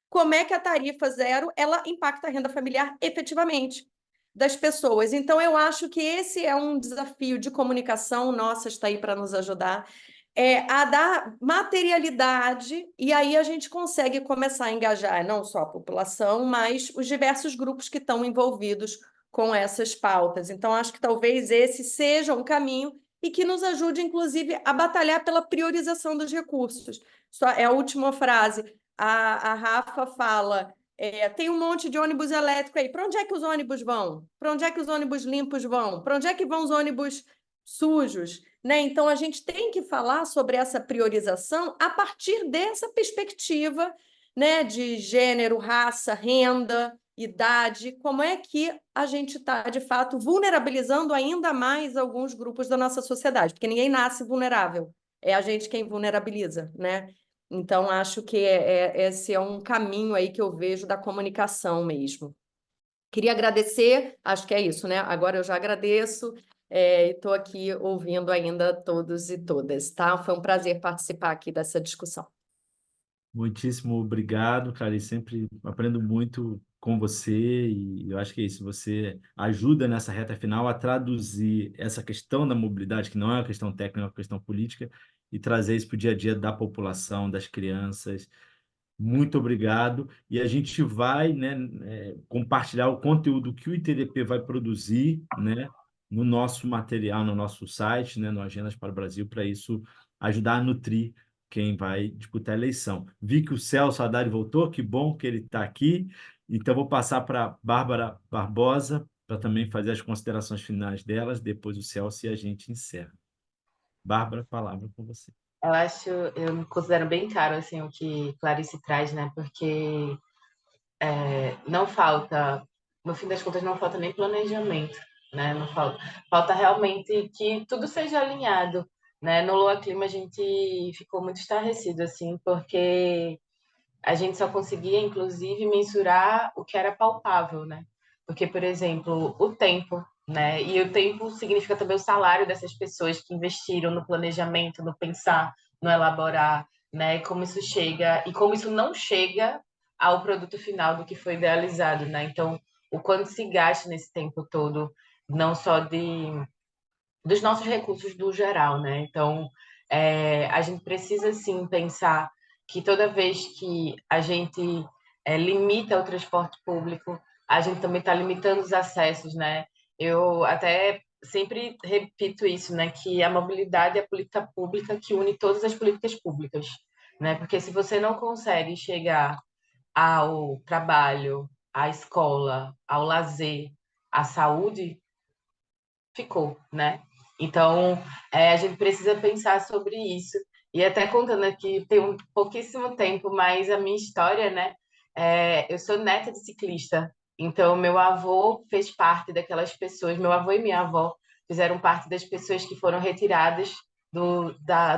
Como é que a tarifa zero ela impacta a renda familiar efetivamente das pessoas. Então, eu acho que esse é um desafio de comunicação, nossa, está aí para nos ajudar, a dar materialidade, e aí a gente consegue começar a engajar não só a população, mas os diversos grupos que estão envolvidos com essas pautas. Então, acho que talvez esse seja um caminho, e que nos ajude, inclusive, a batalhar pela priorização dos recursos. Só é a última frase. A Rafa fala, tem um monte de ônibus elétrico aí. Para onde é que os ônibus vão? Para onde é que os ônibus limpos vão? Para onde é que vão os ônibus sujos? Né? Então, a gente tem que falar sobre essa priorização a partir dessa perspectiva, né, de gênero, raça, renda, idade. Como é que a gente está, de fato, vulnerabilizando ainda mais alguns grupos da nossa sociedade? Porque ninguém nasce vulnerável, é a gente quem vulnerabiliza, né? Então, acho que esse é um caminho aí que eu vejo da comunicação mesmo. Queria agradecer, acho que é isso, né? Agora eu já agradeço e estou aqui ouvindo ainda todos e todas, tá? Foi um prazer participar aqui dessa discussão. Muitíssimo obrigado, cara. E sempre aprendo muito com você, e eu acho que é isso. Você ajuda nessa reta final a traduzir essa questão da mobilidade, que não é uma questão técnica, é uma questão política, e trazer isso para o dia a dia da população, das crianças. Muito obrigado. E a gente vai, né, compartilhar o conteúdo que o ITDP vai produzir, né, no nosso material, no nosso site, né, no Agendas para o Brasil, para isso ajudar a nutrir quem vai disputar a eleição. Vi que o Celso Haddad voltou, que bom que ele está aqui. Então, vou passar para a Bárbara Barbosa para também fazer as considerações finais delas, depois o Celso e a gente encerra. Bárbara, palavra com você. Eu me considero bem caro, assim, o que Clarice traz, né? Porque não falta, no fim das contas, não falta nem planejamento, né? Não falta realmente que tudo seja alinhado, né? No Lua Clima a gente ficou muito estarrecido, assim, porque a gente só conseguia, inclusive, mensurar o que era palpável, né? Porque, por exemplo, o tempo, né? E o tempo significa também o salário dessas pessoas que investiram no planejamento, no pensar, no elaborar, né? Como isso chega e como isso não chega ao produto final do que foi idealizado, né? Então, o quanto se gasta nesse tempo todo, não só dos nossos recursos do geral, né? Então, a gente precisa, sim, pensar que toda vez que a gente limita o transporte público, a gente também está limitando os acessos, né? Eu até sempre repito isso, né? Que a mobilidade é a política pública que une todas as políticas públicas, né? Porque se você não consegue chegar ao trabalho, à escola, ao lazer, à saúde, ficou, né? Então, a gente precisa pensar sobre isso. E até contando aqui, tem um pouquíssimo tempo, mas a minha história, né? Eu sou neta de ciclista. Então, meu avô fez parte daquelas pessoas, meu avô e minha avó fizeram parte das pessoas que foram retiradas do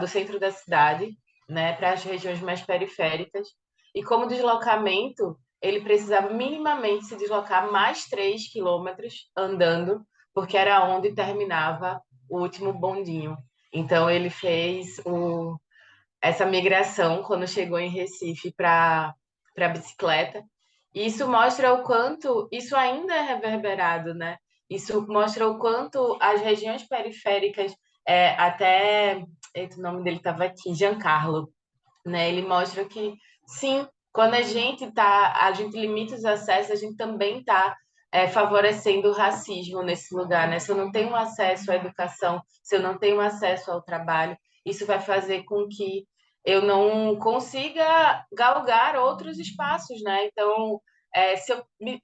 centro da cidade, né, para as regiões mais periféricas. E como deslocamento, ele precisava minimamente se deslocar mais 3 quilômetros andando, porque era onde terminava o último bondinho. Então, ele fez essa migração quando chegou em Recife para a bicicleta. E isso mostra o quanto isso ainda é reverberado, né? Isso mostra o quanto as regiões periféricas, até o nome dele estava aqui, Giancarlo, né? Ele mostra que, sim, quando a gente limita os acessos, a gente também está favorecendo o racismo nesse lugar, né? Se eu não tenho acesso à educação, se eu não tenho acesso ao trabalho, isso vai fazer com que eu não consiga galgar outros espaços, né? Então,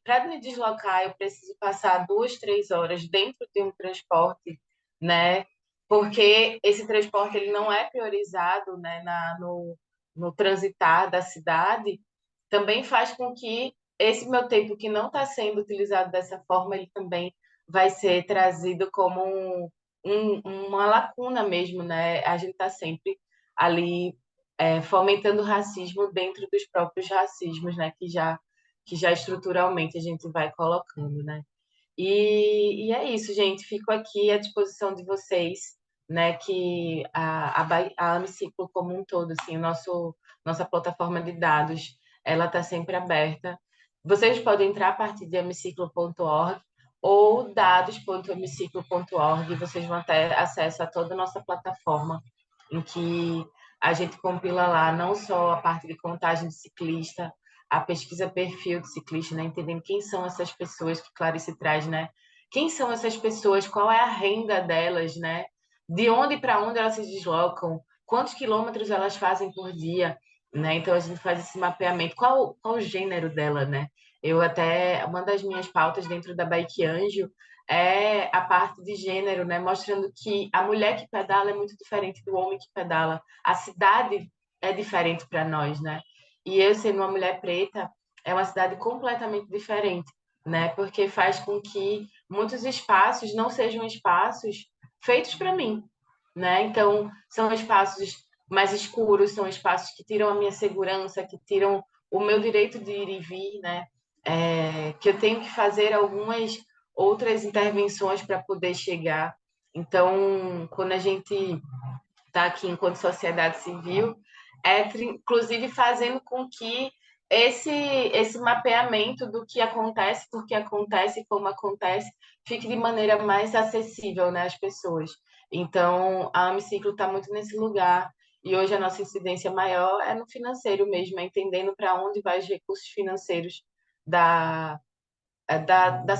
para me deslocar, eu preciso passar 2, 3 horas dentro de um transporte, né? Porque esse transporte ele não é priorizado, né, no transitar da cidade, também faz com que esse meu tempo que não está sendo utilizado dessa forma, ele também vai ser trazido como uma lacuna mesmo, né? A gente está sempre ali fomentando racismo dentro dos próprios racismos, né? Que já estruturalmente a gente vai colocando, né? E é isso, gente. Fico aqui à disposição de vocês, né? Que a Amiciclo como um todo, assim, nossa plataforma de dados, ela está sempre aberta. Vocês podem entrar a partir de amiciclo.org ou dados.amiciclo.org. Vocês vão ter acesso a toda a nossa plataforma, em que a gente compila lá não só a parte de contagem de ciclista, a pesquisa perfil de ciclista, né? Entendendo quem são essas pessoas que Clarice traz, né? Quem são essas pessoas, qual é a renda delas, né? de onde para onde elas se deslocam, quantos quilômetros elas fazem por dia, né? Então a gente faz esse mapeamento. Qual o gênero dela, né? Uma das minhas pautas dentro da Bike Anjo é a parte de gênero, né? Mostrando que a mulher que pedala é muito diferente do homem que pedala. A cidade é diferente para nós, né? E eu, sendo uma mulher preta, é uma cidade completamente diferente, né? Porque faz com que muitos espaços não sejam espaços feitos para mim, né? Então, são espaços mais escuros, são espaços que tiram a minha segurança, que tiram o meu direito de ir e vir, né? Que eu tenho que fazer algumas outras intervenções para poder chegar. Então, quando a gente está aqui enquanto sociedade civil, inclusive fazendo com que esse mapeamento do que acontece, por que acontece e como acontece, fique de maneira mais acessível, né, às pessoas. Então, a Amiciclo está muito nesse lugar, e hoje a nossa incidência maior é no financeiro mesmo, é entendendo para onde vai os recursos financeiros da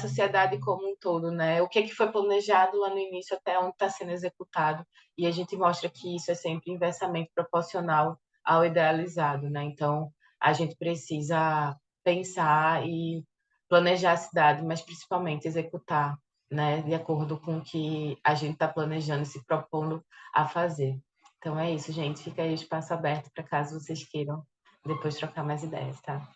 sociedade como um todo, né? O que foi planejado lá no início até onde está sendo executado, e a gente mostra que isso é sempre inversamente proporcional ao idealizado, né? Então, a gente precisa pensar e planejar a cidade, mas principalmente executar, né? De acordo com o que a gente está planejando e se propondo a fazer. Então é isso, gente. Fica aí o espaço aberto para caso vocês queiram depois trocar mais ideias, tá?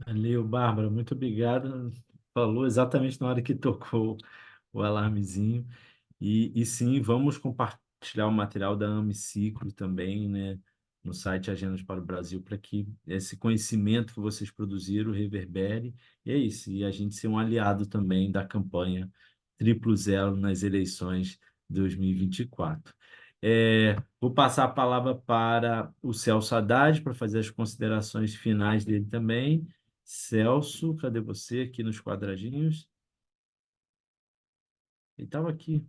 Valeu, Bárbara, muito obrigado. Falou exatamente na hora que tocou o alarmezinho. E sim, vamos compartilhar o material da Amiciclo também, né, no site Agendas para o Brasil, para que esse conhecimento que vocês produziram reverbere. E é isso, e a gente ser um aliado também da campanha Triplo Zero nas eleições 2024. Vou passar a palavra para o Celso Haddad para fazer as considerações finais dele também. Celso, cadê você aqui nos quadradinhos? Ele estava aqui.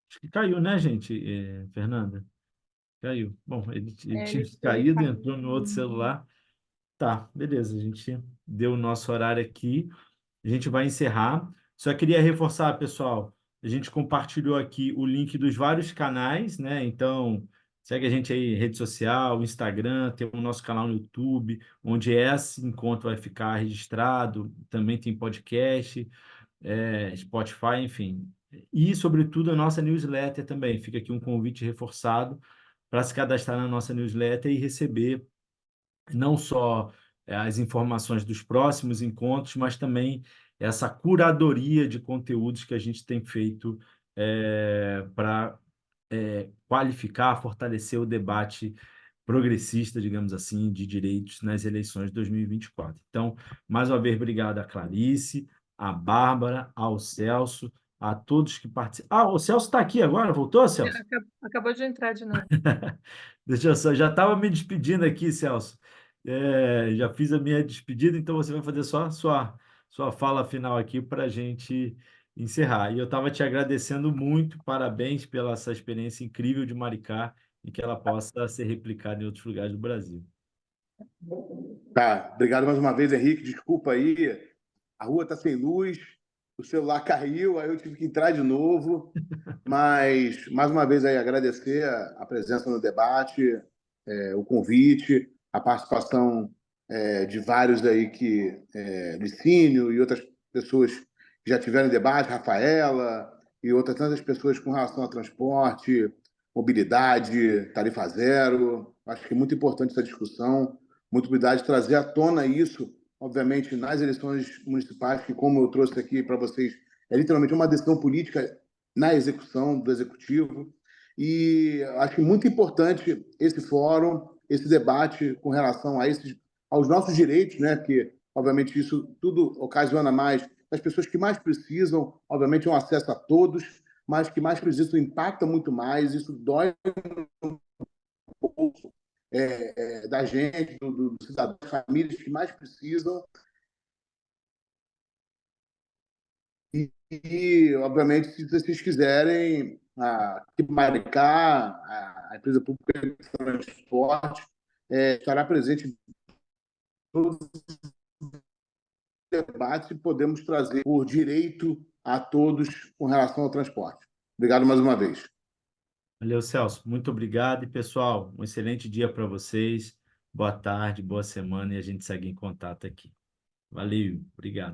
Acho que caiu, né, gente? Fernanda? Caiu. Bom, ele tinha Ele caído, caiu. entrou no outro celular. Tá, beleza. A gente deu o nosso horário aqui. A gente vai encerrar. Só queria reforçar, pessoal, a gente compartilhou aqui o link dos vários canais, né? Então, segue a gente aí, rede social, Instagram, tem o nosso canal no YouTube, onde esse encontro vai ficar registrado. Também tem podcast, Spotify, enfim. E, sobretudo, a nossa newsletter também. Fica aqui um convite reforçado para se cadastrar na nossa newsletter e receber não só as informações dos próximos encontros, mas também essa curadoria de conteúdos que a gente tem feito para qualificar, fortalecer o debate progressista, digamos assim, de direitos nas eleições de 2024. Então, mais uma vez, obrigado a Clarice, a Bárbara, ao Celso, a todos que participam. O Celso está aqui agora, voltou, Celso? Acabou de entrar de novo. Deixa eu só, já estava me despedindo aqui, Celso. Já fiz a minha despedida, então você vai fazer só a sua fala final aqui para a gente encerrar. E eu estava te agradecendo muito, parabéns pela essa experiência incrível de Maricá e que ela possa ser replicada em outros lugares do Brasil. Tá, obrigado mais uma vez, Henrique. Desculpa aí, a rua está sem luz, o celular caiu, aí eu tive que entrar de novo. Mas, mais uma vez, aí, agradecer a presença no debate, o convite, a participação de vários aí Licínio e outras pessoas que já tiveram debate, Rafaela e outras tantas pessoas com relação a transporte, mobilidade, tarifa zero. Acho que é muito importante essa discussão, muito cuidado de trazer à tona isso, obviamente, nas eleições municipais, que, como eu trouxe aqui para vocês, é literalmente uma decisão política na execução do executivo. E acho muito importante esse fórum, esse debate com relação aos nossos direitos, né? Que, obviamente, isso tudo ocasiona mais das pessoas que mais precisam, obviamente, um acesso a todos, mas que mais precisam, impacta muito mais, isso dói no bolso da gente, do cidadão, das famílias que mais precisam. E, obviamente, se vocês quiserem, aqui em Maricá, a empresa pública de transporte estará presente em todos os debates e podemos trazer por direito a todos com relação ao transporte. Obrigado mais uma vez. Valeu, Celso. Muito obrigado. E, pessoal, um excelente dia para vocês. Boa tarde, boa semana e a gente segue em contato aqui. Valeu, obrigado.